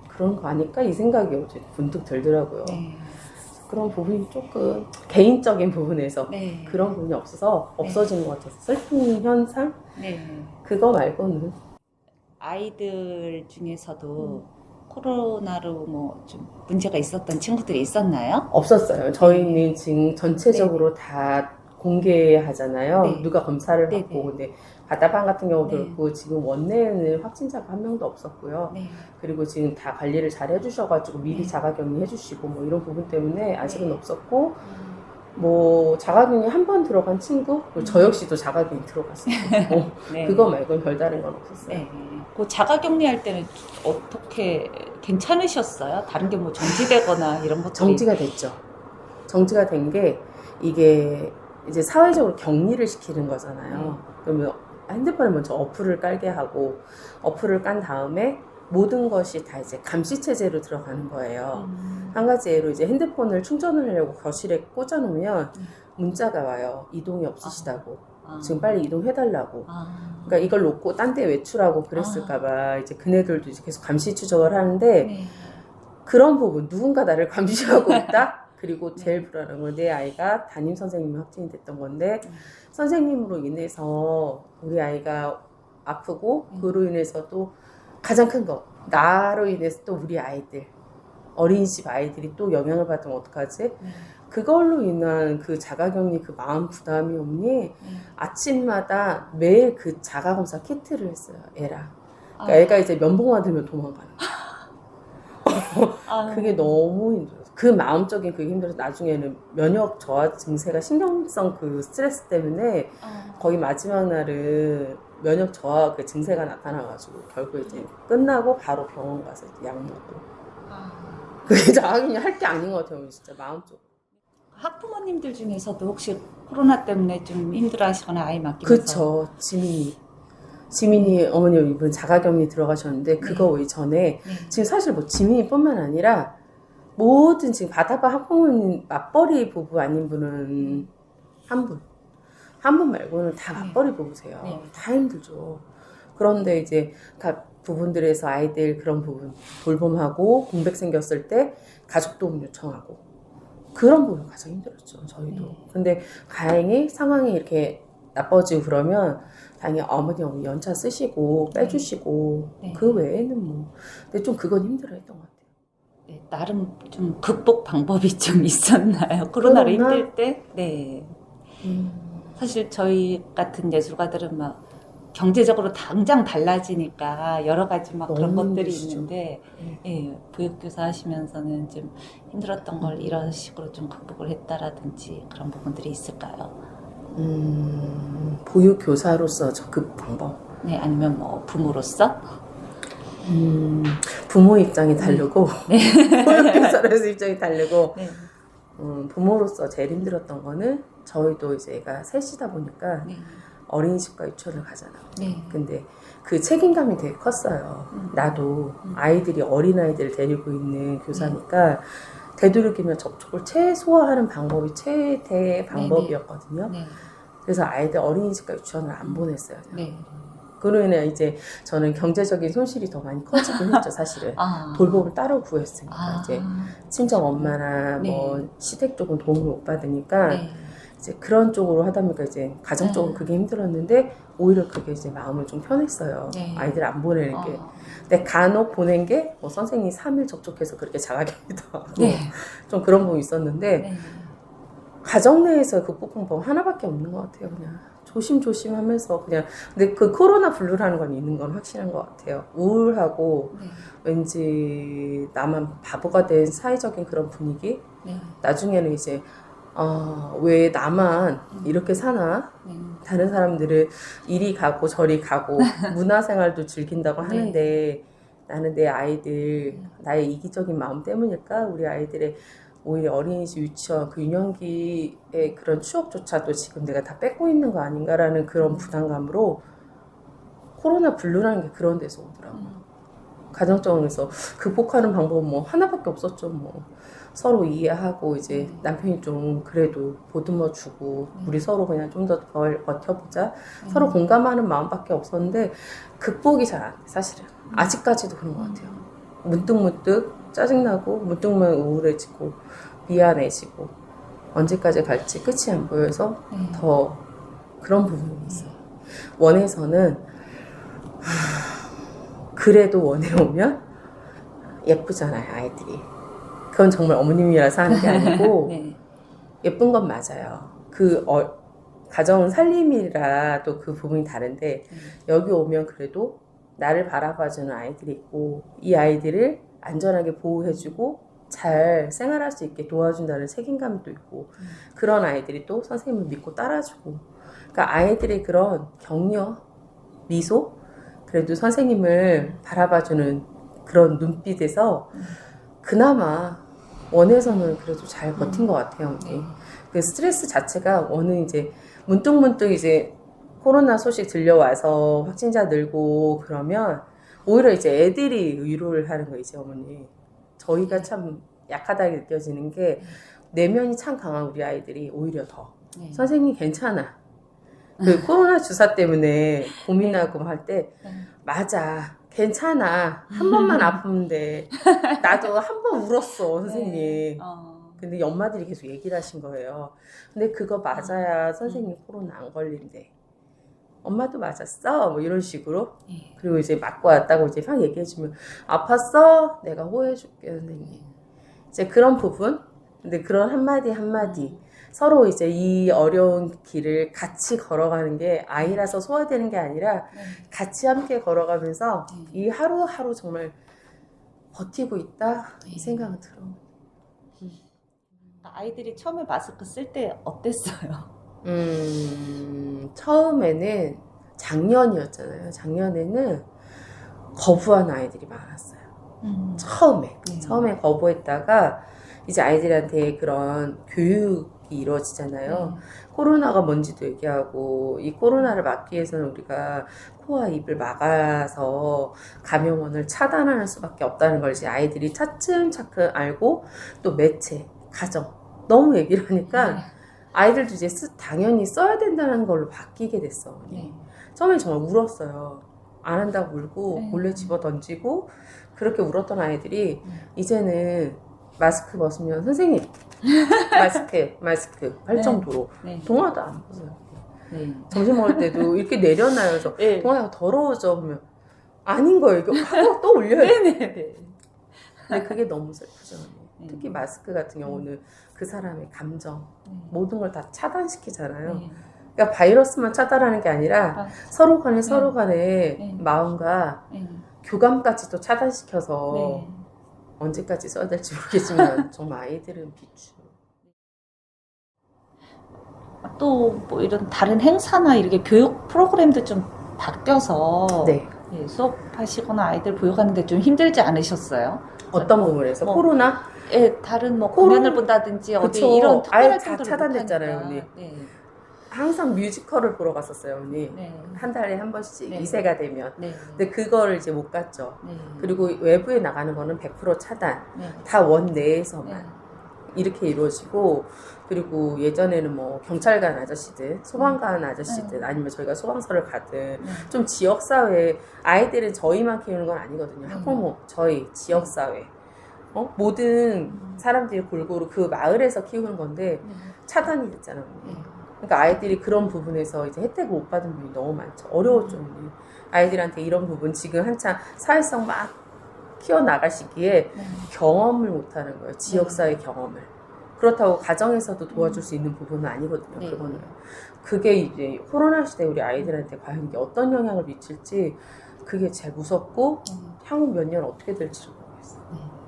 그런 거 아닐까 이 생각이 어제 문득 들더라고요. 그런 부분이 조금 개인적인 부분에서 그런 부분이 없어서 없어진 것 같아서 슬픈 현상? 그거 말고는 아이들 중에서도 코로나로 뭐 좀 문제가 있었던 친구들이 있었나요? 없었어요. 저희는 지금 전체적으로 다 공개하잖아요. 누가 검사를 받고. 근데 바다방 같은 경우도 그렇고 지금 원내에는 확진자가 한 명도 없었고요. 그리고 지금 다 관리를 잘 해주셔가지고 미리 자가격리 해주시고 뭐 이런 부분 때문에 아직은 없었고 뭐 자가격리 한 번 들어간 친구 저 역시도 자가격리 들어갔어요. 그거 말고는 별다른 건 없었어요. 그 자가격리할 때는 어떻게 괜찮으셨어요? 다른 게 뭐 정지되거나 이런 것들이? 정지가 됐죠. 정지가 된 게 이게 이제 사회적으로 격리를 시키는 거잖아요. 그러면 핸드폰에 먼저 어플을 깔게 하고 어플을 깐 다음에 모든 것이 다 이제 감시 체제로 들어가는 거예요. 한 가지 예로 이제 핸드폰을 충전을 하려고 거실에 꽂아놓으면 문자가 와요. 이동이 없으시다고. 지금 빨리 이동해달라고. 그러니까 이걸 놓고 딴 데 외출하고 그랬을까봐 이제 그네들도 이제 계속 감시 추적을 하는데 그런 부분 누군가 나를 감시하고 있다. 그리고 제일 불안한 건 내 아이가 담임 선생님이 확진이 됐던 건데 선생님으로 인해서 우리 아이가 아프고 그로 인해서 또 가장 큰 거 나로 인해서 또 우리 아이들 어린이집 아이들이 또 영향을 받으면 어떡하지? 그걸로 인한 그 자가격리 그 마음 부담이 없니? 아침마다 매일 그 자가검사 키트를 했어요. 애랑. 그러니까 애가 이제 면봉만 들면 도망가는 거야. 그게 너무 힘들어요. 그 마음적인 그게 힘들어서 나중에는 면역 저하 증세가 신경성 그 스트레스 때문에 거의 마지막 날은 면역 저하 그 증세가 나타나가지고 결국 이제 끝나고 바로 병원 가서 약 먹고. 그게 자가격리 할 게 아닌 것 같아요. 진짜 마음적으로. 학부모님들 중에서도 혹시 코로나 때문에 좀 힘들어하시거나 아이 맡기면서? 그렇죠. 지민이 어머니 이번 자가격리 들어가셨는데 그거 이전에 지금 사실 뭐 지민이뿐만 아니라 모든 지금 바다바 학부모님 맞벌이 부부 아닌 분은 한 분 말고는 다 맞벌이 부부세요. 다 힘들죠. 그런데 이제 각 부분들에서 아이들 그런 부분 돌봄하고 공백 생겼을 때 가족 도움 요청하고 그런 부분 가장 힘들었죠. 저희도. 근데 다행히 상황이 이렇게 나빠지고 그러면 당연히 어머니 연차 쓰시고 빼주시고 네. 그 외에는 뭐 근데 좀 그건 힘들어했던 것 같아요. 네, 나름 좀 극복 방법이 좀 있었나요? 코로나로 코로나? 힘들 때? 네. 사실 저희 같은 예술가들은 막 경제적으로 당장 달라지니까 여러 가지 막 그런 너무 것들이 힘드시죠. 있는데, 예, 보육교사 하시면서는 좀 힘들었던 걸 이런 식으로 좀 극복을 했다라든지 그런 부분들이 있을까요? 보육교사로서 적극 방법. 네, 아니면 뭐 부모로서? 부모 입장이 다르고 보육교사로서 입장이 다르고 네. 부모로서 제일 힘들었던 거는 저희도 이제 애가 셋이다 보니까 네. 어린이집과 유치원을 가잖아요. 네. 근데 그 책임감이 되게 컸어요. 나도 아이들이 어린아이들을 데리고 있는 교사니까 되도록이면 접촉을 최소화하는 방법이 최대 방법이었거든요. 네. 그래서 아이들 어린이집과 유치원을 안 보냈어요. 네. 그로 인해 이제 저는 경제적인 손실이 더 많이 커지긴 했죠, 사실은. 아. 돌봄을 따로 구했으니까 아. 이제 친정 엄마나 네. 뭐 시댁 쪽은 도움을 못 받으니까 네. 이제 그런 쪽으로 하다 보니까 이제 가정적으로 그게 힘들었는데 오히려 그게 이제 마음을 좀 편했어요. 네. 아이들 안 보내는 게. 근데 간혹 보낸 게 뭐 선생님이 3일 접촉해서 그렇게 자가격리도 하고 네. 좀 그런 부분이 있었는데 네. 가정 내에서 극복 방법 하나밖에 없는 것 같아요. 그냥 조심조심 하면서 그냥 근데 그 코로나 블루라는 건 있는 건 확실한 것 같아요. 우울하고 네. 왠지 나만 바보가 된 사회적인 그런 분위기 네. 나중에는 이제 왜 나만 이렇게 사나? 다른 사람들은 이리 가고 저리 가고 문화생활도 즐긴다고 하는데 나는 내 아이들 나의 이기적인 마음 때문일까? 우리 아이들의 오히려 어린이집 유치원 그 유년기의 그런 추억조차도 지금 내가 다 뺏고 있는 거 아닌가라는 그런 부담감으로 코로나 블루라는 게 그런 데서 오더라고요. 가정적으로서 극복하는 방법은 뭐 하나밖에 없었죠. 뭐 서로 이해하고 이제 남편이 좀 그래도 보듬어 주고 우리 서로 그냥 좀 더 버텨보자. 서로 공감하는 마음밖에 없었는데 극복이 잘 안 돼, 사실은. 아직까지도 그런 것 같아요. 문득문득 짜증나고 문득만 우울해지고 미안해지고 언제까지 갈지 끝이 안 보여서 더 그런 부분이 있어요. 원에서는 그래도 원에 오면 예쁘잖아요, 아이들이. 그건 정말 어머님이라서 하는 게 아니고 네. 예쁜 건 맞아요. 그 가정은 살림이라 또 그 부분이 다른데 여기 오면 그래도 나를 바라봐주는 아이들이 있고 이 아이들을 안전하게 보호해주고 잘 생활할 수 있게 도와준다는 책임감도 있고 그런 아이들이 또 선생님을 믿고 따라주고 그러니까 아이들의 그런 격려, 미소 그래도 선생님을 바라봐주는 그런 눈빛에서 그나마 원에서는 그래도 잘 버틴 것 같아요. 그 스트레스 자체가 원은 이제 문득문득 이제 코로나 소식 들려와서 확진자 늘고 그러면 오히려 이제 애들이 위로를 하는 거예요, 이제 어머니. 저희가 참 약하다고 느껴지는 게 내면이 참 강한 우리 아이들이 오히려 더 선생님 괜찮아. 그 코로나 주사 때문에 고민하고 할 때 맞아. 괜찮아. 한 번만 아프면 돼. 나도 한 번 울었어, 선생님. 근데 엄마들이 계속 얘기를 하신 거예요. 근데 그거 맞아야 선생님 코로나 안 걸린대. 엄마도 맞았어? 뭐 이런 식으로. 그리고 이제 맞고 왔다고 이제 막 얘기해주면 아팠어? 내가 호해줄게, 선생님. 이제 그런 부분. 근데 그런 한마디 한마디. 서로 이제 이 어려운 길을 같이 걸어가는 게 아이라서 소화되는 게 아니라 같이 함께 걸어가면서 이 하루하루 정말 버티고 있다 이 생각은 들어요. 아이들이 처음에 마스크 쓸 때 어땠어요? 처음에는 작년이었잖아요. 작년에는 거부한 아이들이 많았어요. 처음에 거부했다가 이제 아이들한테 그런 교육이 이루어지잖아요. 코로나가 뭔지도 얘기하고 이 코로나를 막기 위해서는 우리가 코와 입을 막아서 감염원을 차단하는 수밖에 없다는 걸 이제 아이들이 차츰차츰 알고 또 매체, 가정 너무 얘기를 하니까 아이들도 이제 당연히 써야 된다는 걸로 바뀌게 됐어. 처음에 정말 울었어요. 안 한다고 울고 몰래 집어 던지고 그렇게 울었던 아이들이 이제는 마스크 벗으면 선생님 마스크 할 정도로 동화도 안 벗어요. 점심 먹을 때도 이렇게 내려놔요. 그래서 네. 동아야 더러워져. 그러면 아닌 거예요. 이거 하고 또 올려요. 네네네. 근데 그게 너무 슬프죠. 특히 마스크 같은 경우는 그 사람의 감정, 모든 걸 다 차단시키잖아요. 그러니까 바이러스만 차단하는 게 아니라 서로 간의 마음과 교감까지도 차단시켜서 언제까지 써야 될지 모르겠지만 정말 아이들은 비추. 또 뭐 이런 다른 행사나 이렇게 교육 프로그램도 좀 바뀌어서 예, 수업하시거나 아이들 보육하는데 좀 힘들지 않으셨어요? 어떤 부분에서? 코로나? 예, 다른 뭐 공연을 본다든지 어디 그쵸. 이런 특별 아예 다 활동들을 차단됐잖아요, 못하니까. 언니. 항상 뮤지컬을 보러 갔었어요, 언니. 한 달에 한 번씩 2세가 되면. 근데 그거를 이제 못 갔죠. 그리고 외부에 나가는 거는 100% 차단. 다 원 내에서만 이렇게 이루어지고, 그리고 예전에는 뭐 경찰관 아저씨들, 소방관 아저씨들, 아니면 저희가 소방서를 가든 좀 지역사회, 아이들은 저희만 키우는 건 아니거든요. 학부모, 저희 지역사회. 모든 사람들이 골고루 그 마을에서 키우는 건데 차단이 됐잖아요. 그러니까 아이들이 그런 부분에서 이제 혜택을 못 받은 분이 너무 많죠. 어려웠죠. 아이들한테 이런 부분 지금 한창 사회성 막 키워나갈 시기에 경험을 못하는 거예요. 지역사회 경험을. 그렇다고 가정에서도 도와줄 수 있는 부분은 아니거든요. 그거는. 그게 이제 코로나 시대 우리 아이들한테 과연 이게 어떤 영향을 미칠지 그게 제일 무섭고 향후 몇 년 어떻게 될지를 모르겠어요.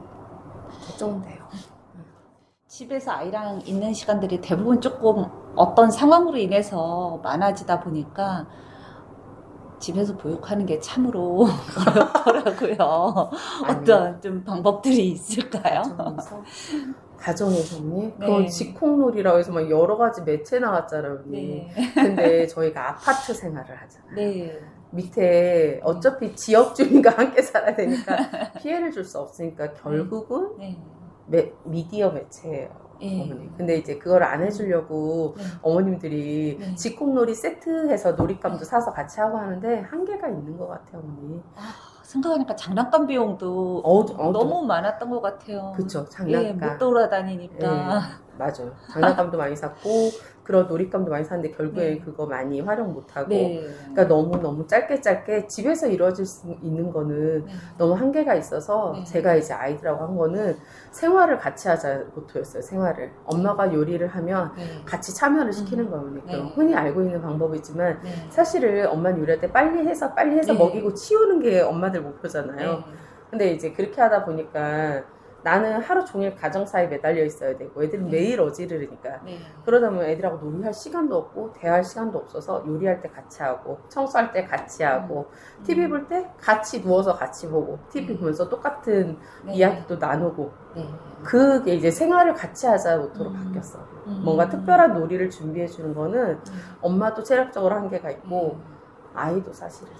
걱정돼요. 집에서 아이랑 있는 시간들이 대부분 조금 어떤 상황으로 인해서 많아지다 보니까 집에서 보육하는 게 참으로 어렵더라고요. 어떤 좀 방법들이 있을까요? 가정에서 언니? 그건 직콕놀이라고 해서 막 여러 가지 매체 나왔잖아요, 언니. 근데 저희가 아파트 생활을 하잖아요. 밑에 어차피 지역 주민과 함께 살아야 되니까 피해를 줄 수 없으니까 결국은 미디어 매체예요. 어머니. 근데 이제 그걸 안 해주려고 어머님들이 직콕놀이 세트해서 놀잇감도 사서 같이 하고 하는데 한계가 있는 것 같아요, 어머니. 생각하니까 장난감 비용도 너무 많았던 것 같아요. 그쵸, 장난감. 못 돌아다니니까. 맞아요. 장난감도 많이 샀고 그런 놀잇감도 많이 샀는데 결국에 그거 많이 활용 못하고 그러니까 너무 짧게 집에서 이루어질 수 있는 거는 너무 한계가 있어서 제가 이제 아이들하고 한 거는 생활을 같이 하자 모토였어요. 생활을. 엄마가 요리를 하면 같이 참여를 시키는 거예요. 흔히 알고 있는 방법이지만 사실은 엄마는 요리할 때 빨리 해서 먹이고 치우는 게 엄마들 목표잖아요. 근데 이제 그렇게 하다 보니까 나는 하루 종일 가정사에 매달려 있어야 되고 애들은 매일 어지르니까 그러다 보면 애들하고 놀이할 시간도 없고 대화할 시간도 없어서 요리할 때 같이 하고 청소할 때 같이 하고 TV 볼 때 같이 누워서 같이 보고 TV 보면서 똑같은 이야기도 나누고 그게 이제 생활을 같이 하자 모토로 바뀌었어. 뭔가 특별한 놀이를 준비해 주는 거는 엄마도 체력적으로 한계가 있고 아이도 사실은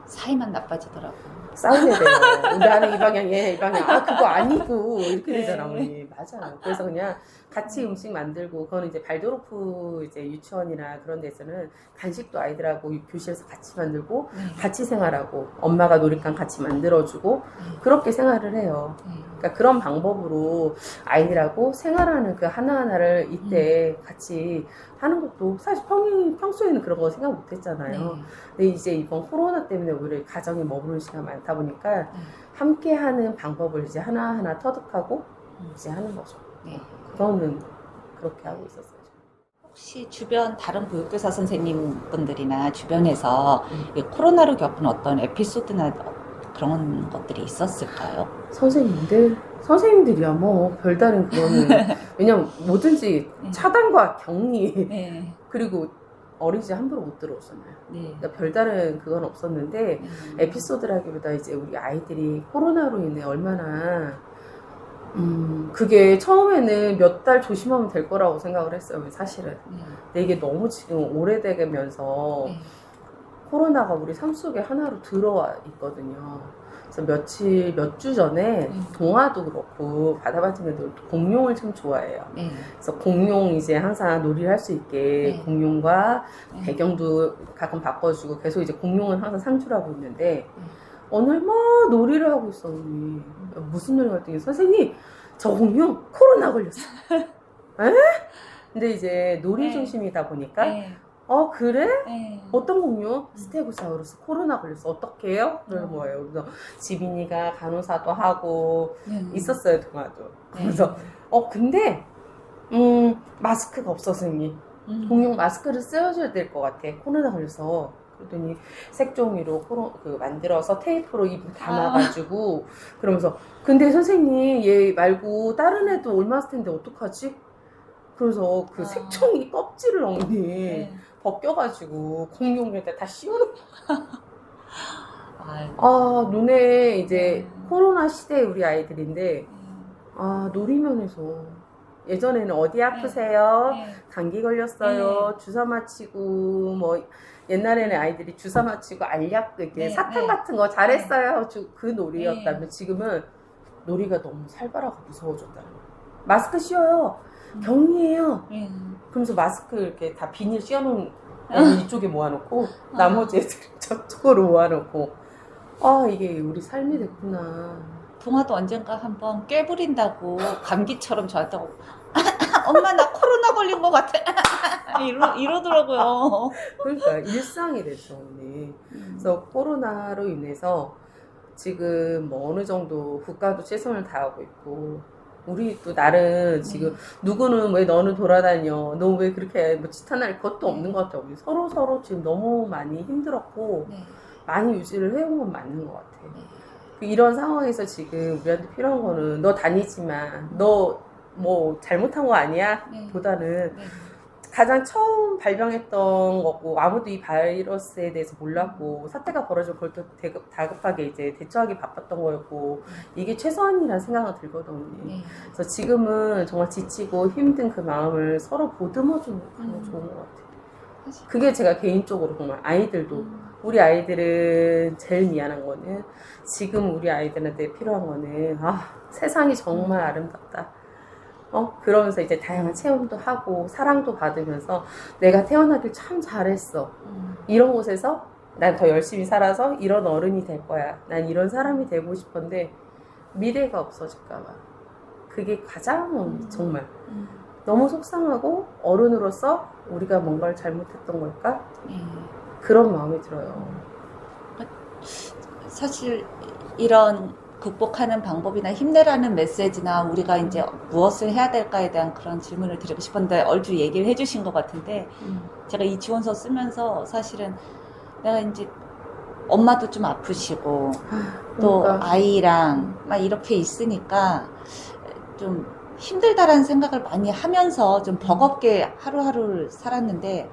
사이만 나빠지더라고요. 싸우게 돼요. 나는 이 방향, 얘 이 방향. 아, 그거 아니고. 이렇게 되잖아, 어머니. 맞아요. 그래서 그냥 같이 음식 만들고, 그거는 이제 발도르프 이제 유치원이나 그런 데서는 간식도 아이들하고 교실에서 같이 만들고, 같이 생활하고, 엄마가 놀잇감 같이 만들어주고, 그렇게 생활을 해요. 그러니까 그런 방법으로 아이들하고 생활하는 그 하나하나를 이때 같이 하는 것도 사실 평소에는 그런 거 생각 못 했잖아요. 근데 이제 이번 코로나 때문에 오히려 가정에 머무는 시간 많다 보니까 함께 하는 방법을 이제 하나하나 터득하고 이제 하는 거죠. 그거는 그렇게 하고 있었어요. 혹시 주변 다른 보육교사 선생님분들이나 주변에서 이 코로나로 겪은 어떤 에피소드나 그런 것들이 있었을까요? 선생님들이야 뭐 별다른 그거는 왜냐면 뭐든지 차단과 격리 그리고 어린이집 함부로 못 들어오잖아요. 그러니까 별다른 그건 없었는데 에피소드라기보다 이제 우리 아이들이 코로나로 인해 얼마나 그게 처음에는 몇 달 조심하면 될 거라고 생각을 했어요. 사실은. 근데 이게 너무 지금 오래되면서 코로나가 우리 삶 속에 하나로 들어와 있거든요. 그래서 몇 주 전에 동화도 그렇고 바다반지면도 공룡을 참 좋아해요. 그래서 공룡 이제 항상 놀이를 할 수 있게 공룡과 배경도 가끔 바꿔주고 계속 이제 공룡은 항상 상주하고 있는데 어느 날 막 놀이를 하고 있어. 언니. 무슨 놀이 했더니 선생님 저 공룡 코로나 걸렸어. 에? 근데 이제 놀이 중심이다 보니까 그래? 네. 어떤 공룡? 스테고사우루스 코로나 걸렸어. 어떻게 해요? 그러는 거예요. 그래서 지빈이가 간호사도 하고 있었어요, 동아도. 그래서 근데 마스크가 없어, 선생님. 공룡 마스크를 써줘야 될 것 같아. 코로나 걸려서. 그랬더니 색종이로 만들어서 테이프로 입을 담아가지고 그러면서 근데 선생님 얘 말고 다른 애도 올맞을 텐데 어떡하지? 그래서 그 색종이 껍질을 언니 벗겨가지고 공룡한테 다 씌우는 눈에 이제 코로나 시대에 우리 아이들인데 놀이면에서 예전에는 어디 아프세요? 감기 걸렸어요. 주사 맞히고 뭐 옛날에는 아이들이 주사 맞히고 알약 이렇게 사탕 같은 거 잘했어요. 그 놀이였다면 지금은 놀이가 너무 살벌하고 무서워졌다는 거예요. 마스크 씌워요. 격리해요. 그러면서 마스크 이렇게 다 비닐 씌워놓은 애들 이쪽에 모아놓고 나머지 애들 저쪽으로 모아놓고 이게 우리 삶이 됐구나. 동아도 언젠가 한번 꾀부린다고 감기처럼 저한테 엄마 나 코로나 걸린 것 같아 이러더라고요. 그러니까 일상이 됐어 언니. 그래서 코로나로 인해서 지금 뭐 어느 정도 국가도 최선을 다하고 있고 우리 또 나름 지금 누구는 왜 너는 돌아다녀 너 왜 그렇게 뭐 지탄할 것도 없는 것 같아. 우리 서로 지금 너무 많이 힘들었고 많이 유지를 해온 건 맞는 것 같아. 이런 상황에서 지금 우리한테 필요한 거는 너 다니지만 너 뭐 잘못한 거 아니야? 보다는 가장 처음 발병했던 거고 아무도 이 바이러스에 대해서 몰랐고 사태가 벌어지고 그걸 또 다급하게 이제 대처하기 바빴던 거였고 이게 최소한이라는 생각은 들거든요. 그래서 지금은 정말 지치고 힘든 그 마음을 서로 보듬어주는 게 가장 좋은 것 같아요. 그게 제가 개인적으로 정말 아이들도 우리 아이들은 제일 미안한 거는 지금 우리 아이들한테 필요한 거는 세상이 정말 아름답다. 그러면서 이제 다양한 체험도 하고 사랑도 받으면서 내가 태어나길 참 잘했어. 이런 곳에서 난 더 열심히 살아서 이런 어른이 될 거야. 난 이런 사람이 되고 싶은데 미래가 없어질까 봐. 그게 가장 정말 너무 속상하고 어른으로서 우리가 뭔가를 잘못했던 걸까? 그런 마음이 들어요. 사실 이런 극복하는 방법이나 힘내라는 메시지나 우리가 이제 무엇을 해야 될까에 대한 그런 질문을 드리고 싶었는데 얼추 얘기를 해주신 것 같은데 제가 이 지원서 쓰면서 사실은 내가 이제 엄마도 좀 아프시고 또 아이랑 막 이렇게 있으니까 좀 힘들다라는 생각을 많이 하면서 좀 버겁게 하루하루를 살았는데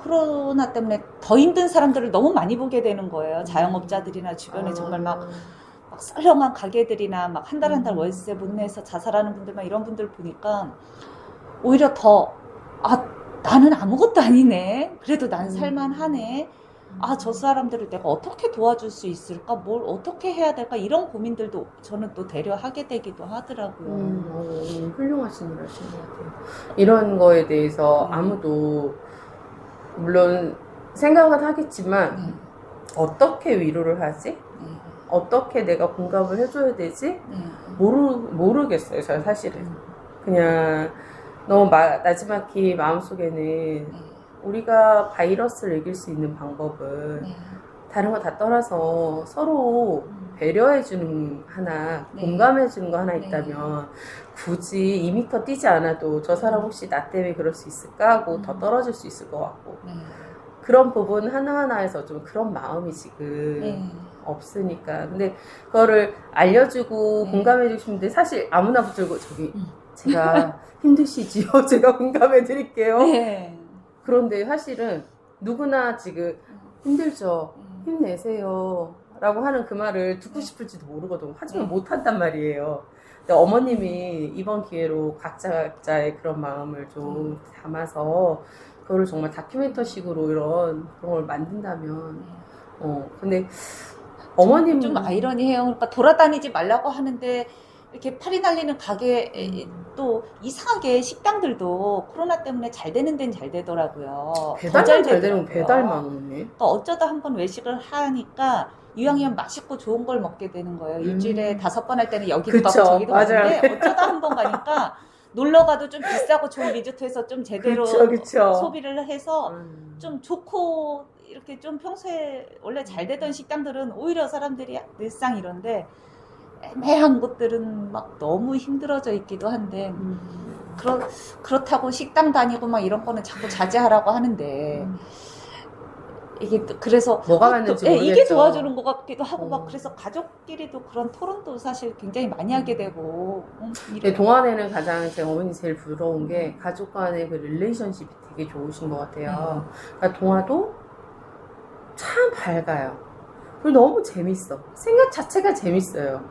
코로나 때문에 더 힘든 사람들을 너무 많이 보게 되는 거예요. 자영업자들이나 주변에 정말 막 썰렁한 가게들이나 막 한 달 한 달 월세 못 내서 자살하는 분들 막 이런 분들 보니까 오히려 더 나는 아무것도 아니네. 그래도 난 살만하네. 저 사람들을 내가 어떻게 도와줄 수 있을까? 뭘 어떻게 해야 될까? 이런 고민들도 저는 또 되려 하게 되기도 하더라고요. 훌륭하신 일 하신 것 같아요. 이런 거에 대해서 아무도 물론 생각은 하겠지만 어떻게 위로를 하지? 어떻게 내가 공감을 해줘야 되지? 모르겠어요. 저 사실은 그냥 너무 나지막히 마음속에는 우리가 바이러스를 이길 수 있는 방법은 다른 거 다 떠나서 서로 배려해주는 하나, 공감해주는 거 하나 있다면 굳이 2m 뛰지 않아도 저 사람 혹시 나 때문에 그럴 수 있을까 하고 더 떨어질 수 있을 것 같고 그런 부분 하나하나에서 좀 그런 마음이 지금 없으니까. 근데 그거를 알려주고 공감해주고 싶은데 사실 아무나 붙들고 저기 제가 힘드시지요? 제가 공감해드릴게요. 그런데 사실은 누구나 지금 힘들죠? 힘내세요 라고 하는 그 말을 듣고 싶을지도 모르거든요. 하지만 못한단 말이에요. 근데 어머님이 이번 기회로 각자의 그런 마음을 좀 담아서 그거를 정말 다큐멘터식으로 그런 걸 만든다면 근데 어머님 좀 아이러니해요. 그러니까 돌아다니지 말라고 하는데 이렇게 팔이 날리는 가게 또 이상하게 식당들도 코로나 때문에 잘 되는 데는 잘 되더라고요. 배달만 잘 되는 배달만 오네. 그러니까 어쩌다 한번 외식을 하니까 이왕이면 맛있고 좋은 걸 먹게 되는 거예요. 일주일에 5번 할 때는 여기도 가고 저기도 가는데 어쩌다 한 번 가니까 놀러 가도 좀 비싸고 좋은 리조트에서 좀 제대로 그쵸. 소비를 해서 좀 좋고 이렇게 좀 평소에 원래 잘 되던 식당들은 오히려 사람들이 늘상 이런데 애매한 곳들은 막 너무 힘들어져 있기도 한데 그렇다고 식당 다니고 막 이런 거는 자꾸 자제하라고 하는데 이게 또 그래서 뭐가 맞는지 예, 모르겠죠. 이게 도와주는 것 같기도 하고 막 그래서 가족끼리도 그런 토론도 사실 굉장히 많이 하게 되고 근데 동안에는 가장 제 어머니 제일 부러운 게 가족 간의 그 릴레이션십이 되게 좋으신 것 같아요. 그러니까 동화도 참 밝아요. 그리고 너무 재밌어. 생각 자체가 재밌어요.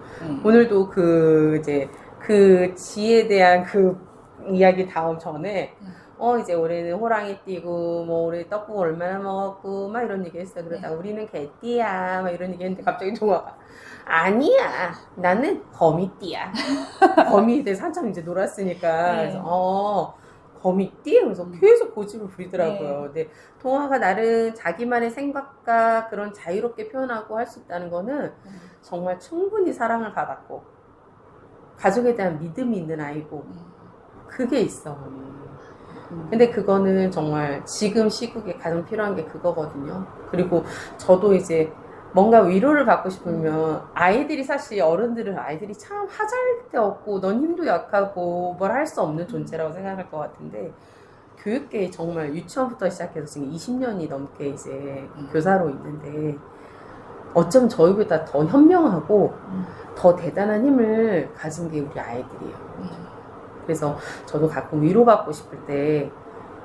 오늘도 그 지에 대한 그 이야기 다음 전에 이제 올해는 호랑이 띠고 뭐 올해 떡국 얼마나 먹었고 막 이런 얘기 했어요. 그러다가 우리는 개띠야 막 이런 얘기 했는데 갑자기 동화가 아니야 나는 거미띠야. 거미에 대해서 한참 이제 놀았으니까 그래서 거미띠? 그래서 계속 고집을 부리더라고요. 근데 동화가 나름 자기만의 생각과 그런 자유롭게 표현하고 할 수 있다는 거는 정말 충분히 사랑을 받았고 가족에 대한 믿음이 있는 아이고 그게 있어. 근데 그거는 정말 지금 시국에 가장 필요한 게 그거거든요. 그리고 저도 이제 뭔가 위로를 받고 싶으면 아이들이 사실 아이들이 참 하잘데 없고 넌 힘도 약하고 뭘 할 수 없는 존재라고 생각할 것 같은데 교육계에 정말 유치원부터 시작해서 지금 20년이 넘게 이제 교사로 있는데 어쩌면 저희보다 더 현명하고 더 대단한 힘을 가진 게 우리 아이들이에요. 그래서 저도 가끔 위로받고 싶을 때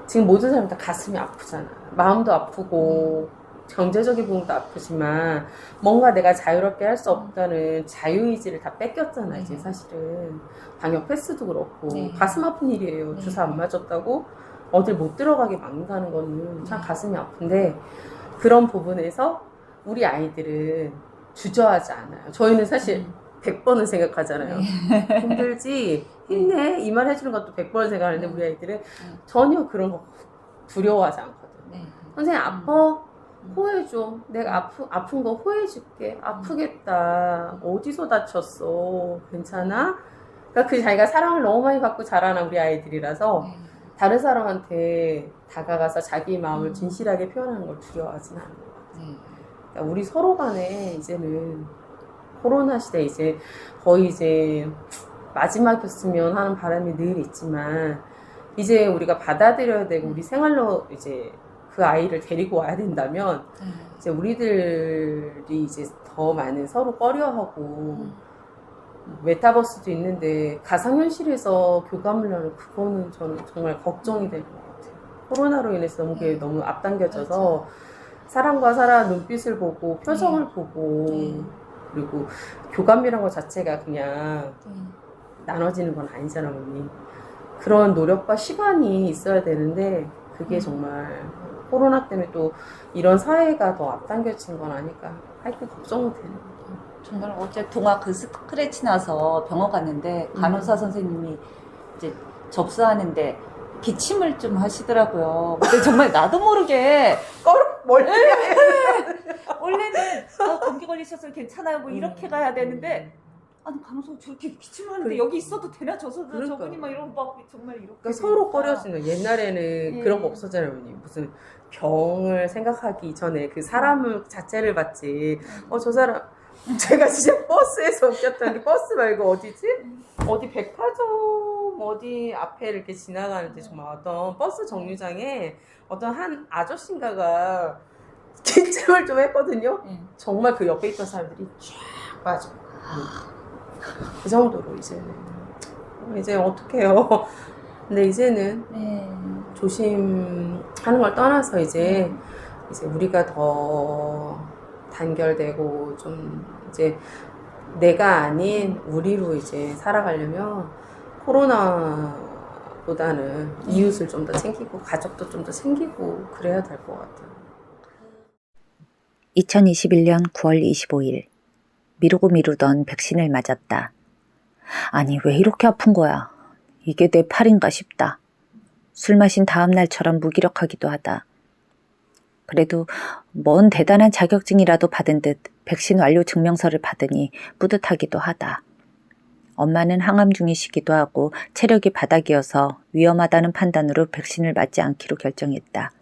지금 모든 사람 다 가슴이 아프잖아. 마음도 아프고 경제적인 부분도 아프지만 뭔가 내가 자유롭게 할 수 없다는 자유의지를 다 뺏겼잖아. 이제 사실은 방역 패스도 그렇고 가슴 아픈 일이에요. 주사 안 맞았다고 어딜 못 들어가게 막는다는 거는 참 가슴이 아픈데 그런 부분에서 우리 아이들은 주저하지 않아요. 저희는 사실 100번은 생각하잖아요. 힘들지? 힘내? 이 말 해주는 것도 100번 생각하는데 우리 아이들은 전혀 그런 거 두려워하지 않거든. 선생님 아파? 호해줘. 내가 아픈 거 호해줄게. 아프겠다. 어디서 다쳤어? 괜찮아? 그러니까 그 자기가 사랑을 너무 많이 받고 자라난 우리 아이들이라서 다른 사람한테 다가가서 자기 마음을 진실하게 표현하는 걸 두려워하지는 않는 것 같아요. 그러니까 우리 서로 간에 이제는 코로나 시대 이제 거의 이제 마지막이었으면 하는 바람이 늘 있지만 이제 우리가 받아들여야 되고 우리 생활로 이제 그 아이를 데리고 와야 된다면 이제 우리들이 이제 더 많은 서로 꺼려하고 메타버스도 있는데 가상현실에서 교감을 하는 그거는 저는 정말 걱정이 될 것 같아요. 코로나로 인해서 너무 앞당겨져서 사람과 사람 눈빛을 보고 표정을 보고 그리고 교감이란 것 자체가 그냥 나눠지는 건 아니잖아, 언니. 그런 노력과 시간이 있어야 되는데 그게 정말 코로나 때문에 또 이런 사회가 더 앞당겨진 건 아닐까. 하여튼 걱정은 되는 거예요. 정말 어제 동화 그 스크래치 나서 병원 갔는데 간호사 선생님이 이제 접수하는데 기침을 좀 하시더라고요. 근데 정말 나도 모르게 원래는 감기 걸리셔서 괜찮아요 뭐 이렇게 가야 되는데 아니 간호사가 저렇게 기침을 하는데 여기 있어도 되나 저분이 막 이러고 막 정말 이렇게 그러니까 서로 꺼려지는 옛날에는 그런 거 없었잖아요. 무슨 병을 생각하기 전에 그 사람을 자체를 봤지. 저 사람 제가 진짜 버스에서 웃겼던 게 버스 말고 어디지? 어디 백화점 어디 앞에 이렇게 지나가는데 정말 어떤 버스 정류장에 어떤 한 아저씨인가가 기침을 좀 했거든요. 정말 그 옆에 있던 사람들이 쫙 빠져. 그 정도로 이제 어떡해요. 근데 이제는 조심하는 걸 떠나서 이제 우리가 더 단결되고 좀 이제 내가 아닌 우리로 이제 살아가려면 코로나보다는 이웃을 좀 더 챙기고 가족도 좀 더 챙기고 그래야 될 것 같아요. 2021년 9월 25일 미루던 백신을 맞았다. 아니 왜 이렇게 아픈 거야? 이게 내 팔인가 싶다. 술 마신 다음 날처럼 무기력하기도 하다. 그래도 뭔 대단한 자격증이라도 받은 듯 백신 완료 증명서를 받으니 뿌듯하기도 하다. 엄마는 항암 중이시기도 하고 체력이 바닥이어서 위험하다는 판단으로 백신을 맞지 않기로 결정했다.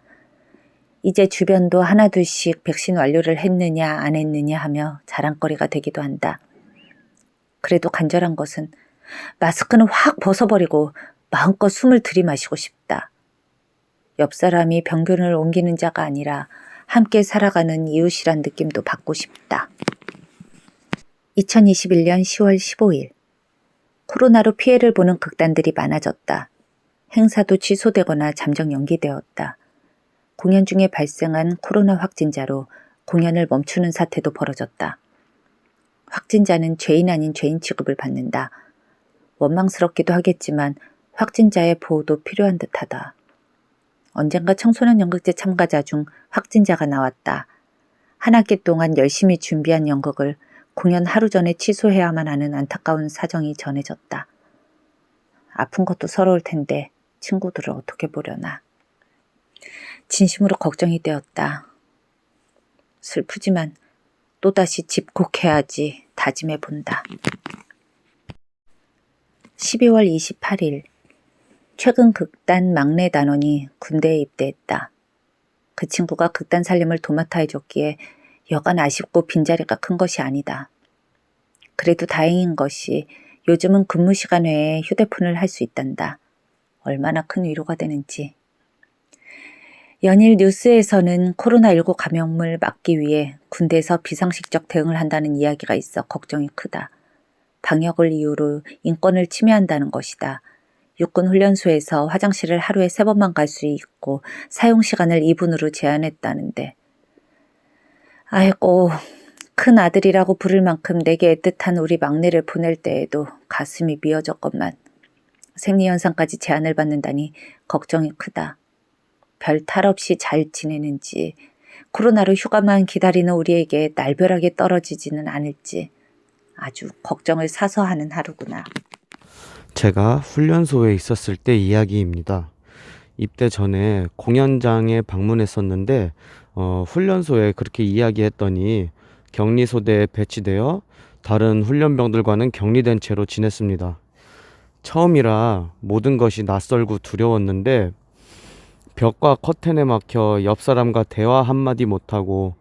이제 주변도 하나둘씩 백신 완료를 했느냐 안 했느냐 하며 자랑거리가 되기도 한다. 그래도 간절한 것은 마스크는 확 벗어버리고 마음껏 숨을 들이마시고 싶다. 옆 사람이 병균을 옮기는 자가 아니라 함께 살아가는 이웃이란 느낌도 받고 싶다. 2021년 10월 15일. 코로나로 피해를 보는 극단들이 많아졌다. 행사도 취소되거나 잠정 연기되었다. 공연 중에 발생한 코로나 확진자로 공연을 멈추는 사태도 벌어졌다. 확진자는 죄인 아닌 죄인 취급을 받는다. 원망스럽기도 하겠지만 확진자의 보호도 필요한 듯하다. 언젠가 청소년 연극제 참가자 중 확진자가 나왔다. 한 학기 동안 열심히 준비한 연극을 공연 하루 전에 취소해야만 하는 안타까운 사정이 전해졌다. 아픈 것도 서러울 텐데 친구들을 어떻게 보려나. 진심으로 걱정이 되었다. 슬프지만 또다시 집콕해야지 다짐해 본다. 12월 28일. 최근 극단 막내 단원이 군대에 입대했다. 그 친구가 극단 살림을 도맡아 해줬기에 여간 아쉽고 빈자리가 큰 것이 아니다. 그래도 다행인 것이 요즘은 근무 시간 외에 휴대폰을 할 수 있단다. 얼마나 큰 위로가 되는지. 연일 뉴스에서는 코로나19 감염을 막기 위해 군대에서 비상식적 대응을 한다는 이야기가 있어 걱정이 크다. 방역을 이유로 인권을 침해한다는 것이다. 육군 훈련소에서 화장실을 하루에 3번만 갈 수 있고 사용 시간을 2분으로 제한했다는데. 아이고, 큰 아들이라고 부를 만큼 내게 애틋한 우리 막내를 보낼 때에도 가슴이 미어졌건만 생리현상까지 제한을 받는다니 걱정이 크다. 별 탈 없이 잘 지내는지, 코로나로 휴가만 기다리는 우리에게 날벼락이 떨어지지는 않을지 아주 걱정을 사서 하는 하루구나. 제가 훈련소에 있었을 때 이야기입니다. 입대 전에 공연장에 방문했었는데 훈련소에 그렇게 이야기했더니 격리소대에 배치되어 다른 훈련병들과는 격리된 채로 지냈습니다. 처음이라 모든 것이 낯설고 두려웠는데 벽과 커튼에 막혀 옆 사람과 대화 한마디 못하고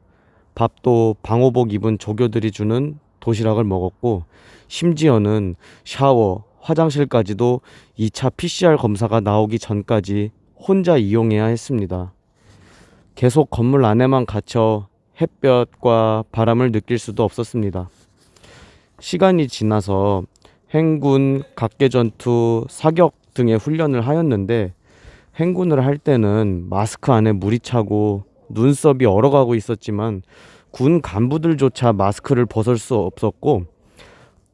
밥도 방호복 입은 조교들이 주는 도시락을 먹었고 심지어는 샤워, 화장실까지도 2차 PCR 검사가 나오기 전까지 혼자 이용해야 했습니다. 계속 건물 안에만 갇혀 햇볕과 바람을 느낄 수도 없었습니다. 시간이 지나서 행군, 각계전투, 사격 등의 훈련을 하였는데 행군을 할 때는 마스크 안에 물이 차고 눈썹이 얼어가고 있었지만 군 간부들조차 마스크를 벗을 수 없었고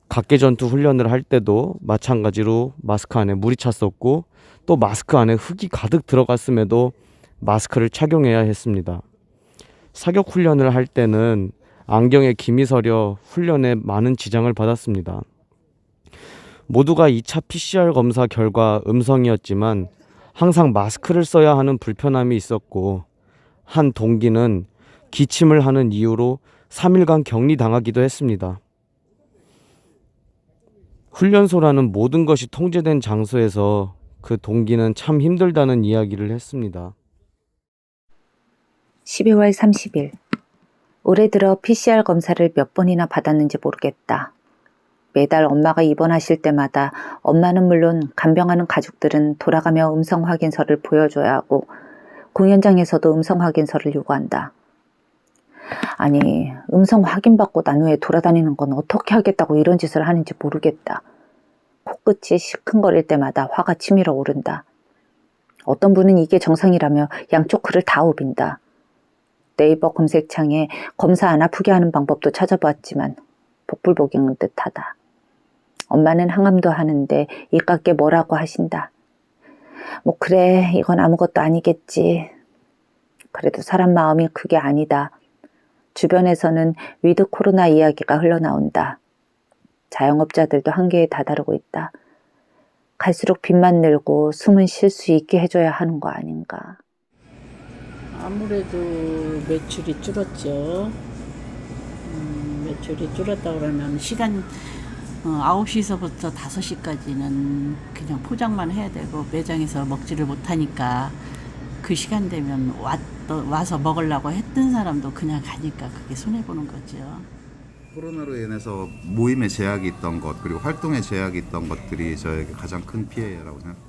각계전투 훈련을 할 때도 마찬가지로 마스크 안에 물이 찼었고 또 마스크 안에 흙이 가득 들어갔음에도 마스크를 착용해야 했습니다. 사격 훈련을 할 때는 안경에 김이 서려 훈련에 많은 지장을 받았습니다. 모두가 2차 PCR 검사 결과 음성이었지만 항상 마스크를 써야 하는 불편함이 있었고 한 동기는 기침을 하는 이유로 3일간 격리당하기도 했습니다. 훈련소라는 모든 것이 통제된 장소에서 그 동기는 참 힘들다는 이야기를 했습니다. 12월 30일. 올해 들어 PCR 검사를 몇 번이나 받았는지 모르겠다. 매달 엄마가 입원하실 때마다 엄마는 물론 간병하는 가족들은 돌아가며 음성 확인서를 보여줘야 하고 공연장에서도 음성 확인서를 요구한다. 아니, 음성 확인받고 난 후에 돌아다니는 건 어떻게 하겠다고 이런 짓을 하는지 모르겠다. 코끝이 시큰거릴 때마다 화가 치밀어 오른다. 어떤 분은 이게 정상이라며 양쪽 글을 다 우빈다. 네이버 검색창에 검사 안 아프게 하는 방법도 찾아봤지만 복불복인 듯하다. 엄마는 항암도 하는데 이깎게 뭐라고 하신다. 뭐 그래, 이건 아무것도 아니겠지. 그래도 사람 마음이 그게 아니다. 주변에서는 위드 코로나 이야기가 흘러나온다. 자영업자들도 한계에 다다르고 있다. 갈수록 빚만 늘고 숨은 쉴 수 있게 해줘야 하는 거 아닌가. 아무래도 매출이 줄었죠. 매출이 줄었다 그러면 9시서부터 5시까지는 그냥 포장만 해야 되고 매장에서 먹지를 못하니까 그 시간 되면 와서 먹으려고 했던 사람도 그냥 가니까 그게 손해보는 거죠. 코로나로 인해서 모임에 제약이 있던 것 그리고 활동에 제약이 있던 것들이 저에게 가장 큰 피해라고 생각합니다.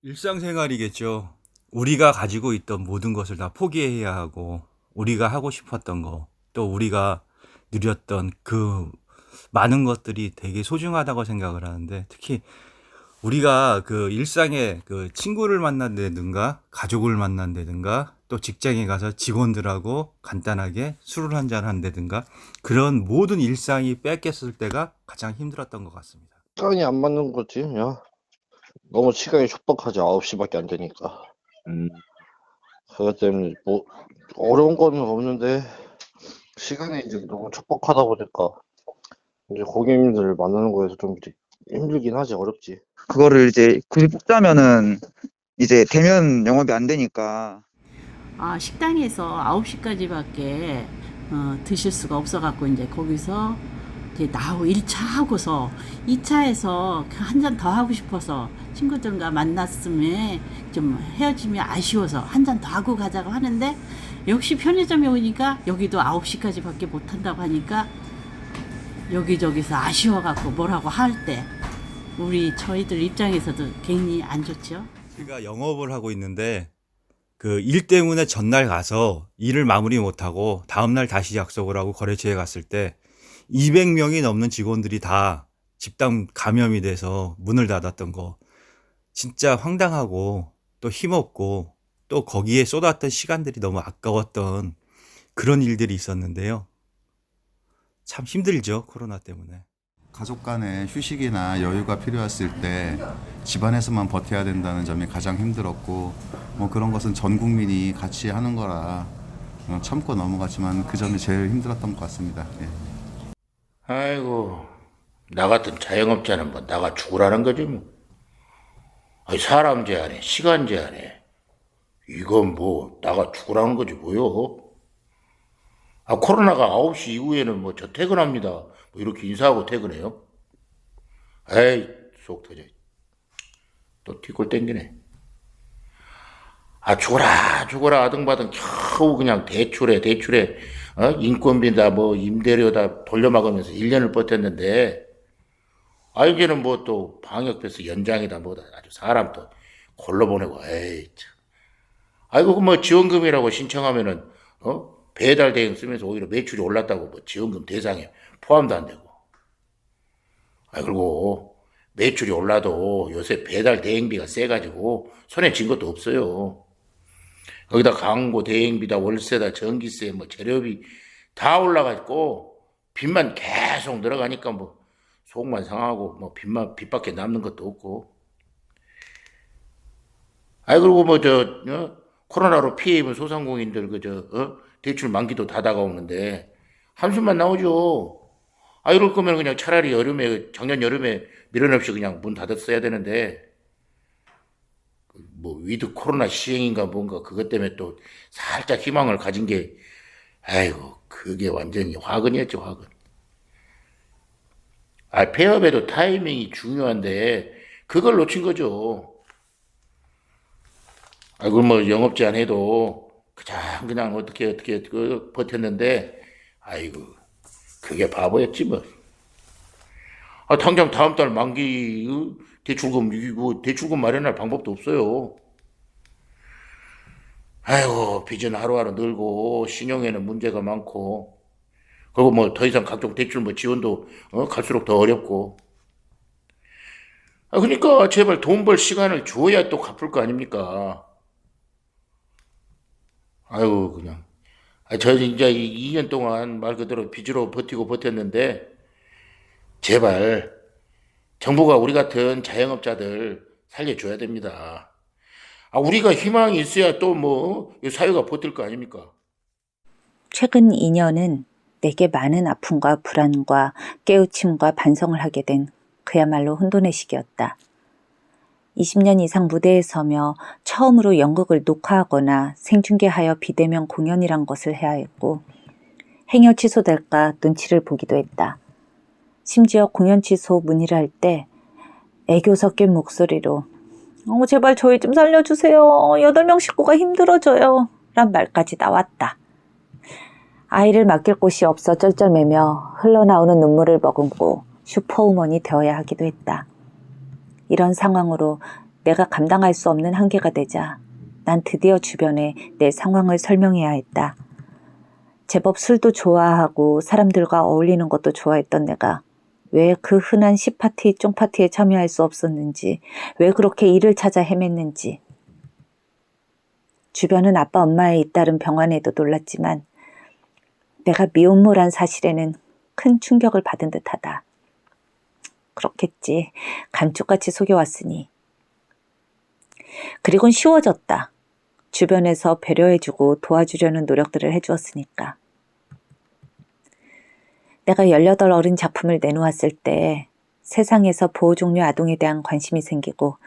일상생활이겠죠. 우리가 가지고 있던 모든 것을 다 포기해야 하고 우리가 하고 싶었던 거 또 우리가 누렸던 그 많은 것들이 되게 소중하다고 생각을 하는데 특히 우리가 그 일상에 그 친구를 만난다든가 가족을 만난다든가 또 직장에 가서 직원들하고 간단하게 술을 한잔 한다든가 그런 모든 일상이 뺏겼을 때가 가장 힘들었던 것 같습니다. 시간이 안 맞는 거지. 야, 너무 시간이 촉박하지. 9시밖에 안 되니까. 그것 때문에 뭐 어려운 거는 없는데 시간이 이제 너무 촉박하다 보니까 이제 고객님들 만나는 거에서 좀 이제 힘들긴 하지. 어렵지. 그거를 이제 굳이 뽑자면은 이제 대면 영업이 안 되니까. 식당에서 9시까지밖에 드실 수가 없어갖고 이제 거기서 이제 나하고 1차 하고서 2차에서 한 잔 더 하고 싶어서 친구들과 만났음에 좀 헤어지면 아쉬워서 한 잔 더 하고 가자고 하는데 역시 편의점에 오니까 여기도 9시까지밖에 못 한다고 하니까 여기저기서 아쉬워갖고 뭐라고 할 때 저희들 입장에서도 굉장히 안 좋죠. 제가 영업을 하고 있는데 그 일 때문에 전날 가서 일을 마무리 못하고 다음날 다시 약속을 하고 거래처에 갔을 때 200명이 넘는 직원들이 다 집단 감염이 돼서 문을 닫았던 거 진짜 황당하고 또 힘없고 또 거기에 쏟았던 시간들이 너무 아까웠던 그런 일들이 있었는데요. 참 힘들죠, 코로나 때문에. 가족 간의 휴식이나 여유가 필요했을 때 집안에서만 버텨야 된다는 점이 가장 힘들었고 뭐 그런 것은 전 국민이 같이 하는 거라 참고 넘어갔지만 그 점이 제일 힘들었던 것 같습니다. 예. 아이고, 나 같은 자영업자는 뭐 나가 죽으라는 거지 뭐. 아니, 사람 제한해, 시간 제한해. 이건 뭐 나가 죽으라는 거지 뭐요. 코로나가 9시 이후에는 뭐 저 퇴근합니다. 뭐 이렇게 인사하고 퇴근해요. 에이, 속 터져. 또 뒷골 땡기네. 죽어라 아등바등 겨우 그냥 대출에 인건비다 뭐 임대료다 돌려막으면서 1년을 버텼는데 이제는 뭐 또 방역패스 연장이다 뭐다 아주 사람 또 골로 보내고 에이 참. 그거 뭐 지원금이라고 신청하면은 배달 대행 쓰면서 오히려 매출이 올랐다고 뭐 지원금 대상에 포함도 안 되고. 그리고 매출이 올라도 요새 배달 대행비가 세가지고 손에 쥔 것도 없어요. 거기다 광고, 대행비다, 월세다, 전기세, 뭐 재료비 다 올라가지고 빚만 계속 늘어가니까 뭐 속만 상하고 뭐 빚밖에 남는 것도 없고. 그리고 뭐 코로나로 피해 입은 소상공인들 대출 만기도 다 다가오는데 한숨만 나오죠. 이럴 거면 그냥 차라리 작년 여름에 미련 없이 그냥 문 닫았어야 되는데 뭐 위드 코로나 시행인가 뭔가 그것 때문에 또 살짝 희망을 가진 게 그게 완전히 화근이었죠, 화근. 폐업에도 타이밍이 중요한데 그걸 놓친 거죠. 그걸 뭐 영업 제한해도 그냥 어떻게 버텼는데 그게 바보였지 뭐. 당장 다음 달 만기 대출금 마련할 방법도 없어요. 빚은 하루하루 늘고 신용에는 문제가 많고 그리고 뭐 더 이상 각종 대출 뭐 지원도 갈수록 더 어렵고. 그러니까 제발 돈 벌 시간을 줘야 또 갚을 거 아닙니까? 그냥. 저 이제 2년 동안 말 그대로 빚으로 버텼는데 제발 정부가 우리 같은 자영업자들 살려줘야 됩니다. 우리가 희망이 있어야 또 뭐 사회가 버틸 거 아닙니까? 최근 2년은 내게 많은 아픔과 불안과 깨우침과 반성을 하게 된 그야말로 혼돈의 시기였다. 20년 이상 무대에 서며 처음으로 연극을 녹화하거나 생중계하여 비대면 공연이란 것을 해야 했고 행여 취소될까 눈치를 보기도 했다. 심지어 공연 취소 문의를 할 때 애교 섞인 목소리로 제발 저희 좀 살려주세요. 8명 식구가 힘들어져요. 란 말까지 나왔다. 아이를 맡길 곳이 없어 쩔쩔매며 흘러나오는 눈물을 머금고 슈퍼우먼이 되어야 하기도 했다. 이런 상황으로 내가 감당할 수 없는 한계가 되자 난 드디어 주변에 내 상황을 설명해야 했다. 제법 술도 좋아하고 사람들과 어울리는 것도 좋아했던 내가 왜 그 흔한 시파티, 쫑파티에 참여할 수 없었는지, 왜 그렇게 일을 찾아 헤맸는지. 주변은 아빠 엄마의 잇따른 병환에도 놀랐지만 내가 미혼모란 사실에는 큰 충격을 받은 듯하다. 그렇겠지. 감쪽같이 속여왔으니. 그리곤 쉬워졌다. 주변에서 배려해주고 도와주려는 노력들을 해주었으니까. 내가 18 어른 작품을 내놓았을 때 세상에서 보호종료 아동에 대한 관심이 생기고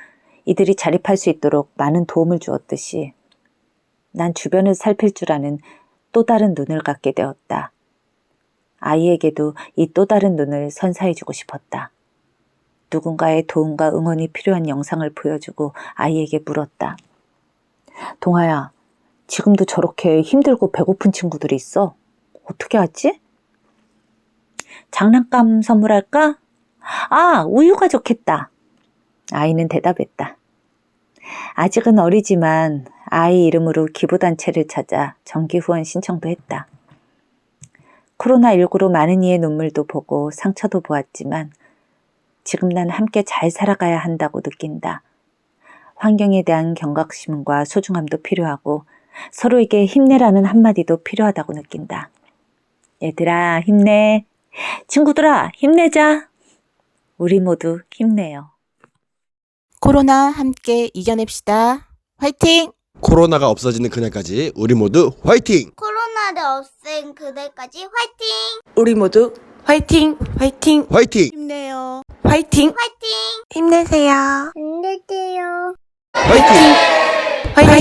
이들이 자립할 수 있도록 많은 도움을 주었듯이 난 주변을 살필 줄 아는 또 다른 눈을 갖게 되었다. 아이에게도 이 또 다른 눈을 선사해주고 싶었다. 누군가의 도움과 응원이 필요한 영상을 보여주고 아이에게 물었다. 동아야, 지금도 저렇게 힘들고 배고픈 친구들이 있어? 어떻게 하지? 장난감 선물할까? 우유가 좋겠다. 아이는 대답했다. 아직은 어리지만 아이 이름으로 기부단체를 찾아 정기후원 신청도 했다. 코로나19로 많은 이의 눈물도 보고 상처도 보았지만 지금 난 함께 잘 살아가야 한다고 느낀다. 환경에 대한 경각심과 소중함도 필요하고 서로에게 힘내라는 한마디도 필요하다고 느낀다. 얘들아, 힘내. 친구들아, 힘내자. 우리 모두 힘내요. 코로나 함께 이겨냅시다. 화이팅! 코로나가 없어지는 그날까지 우리 모두 화이팅! 코로나를 없앤 그날까지 화이팅! 우리 모두 화이팅! 화이팅! 화이팅! 힘내요. 화이팅! 화이팅! 힘내세요. 힘내세요. 화이팅!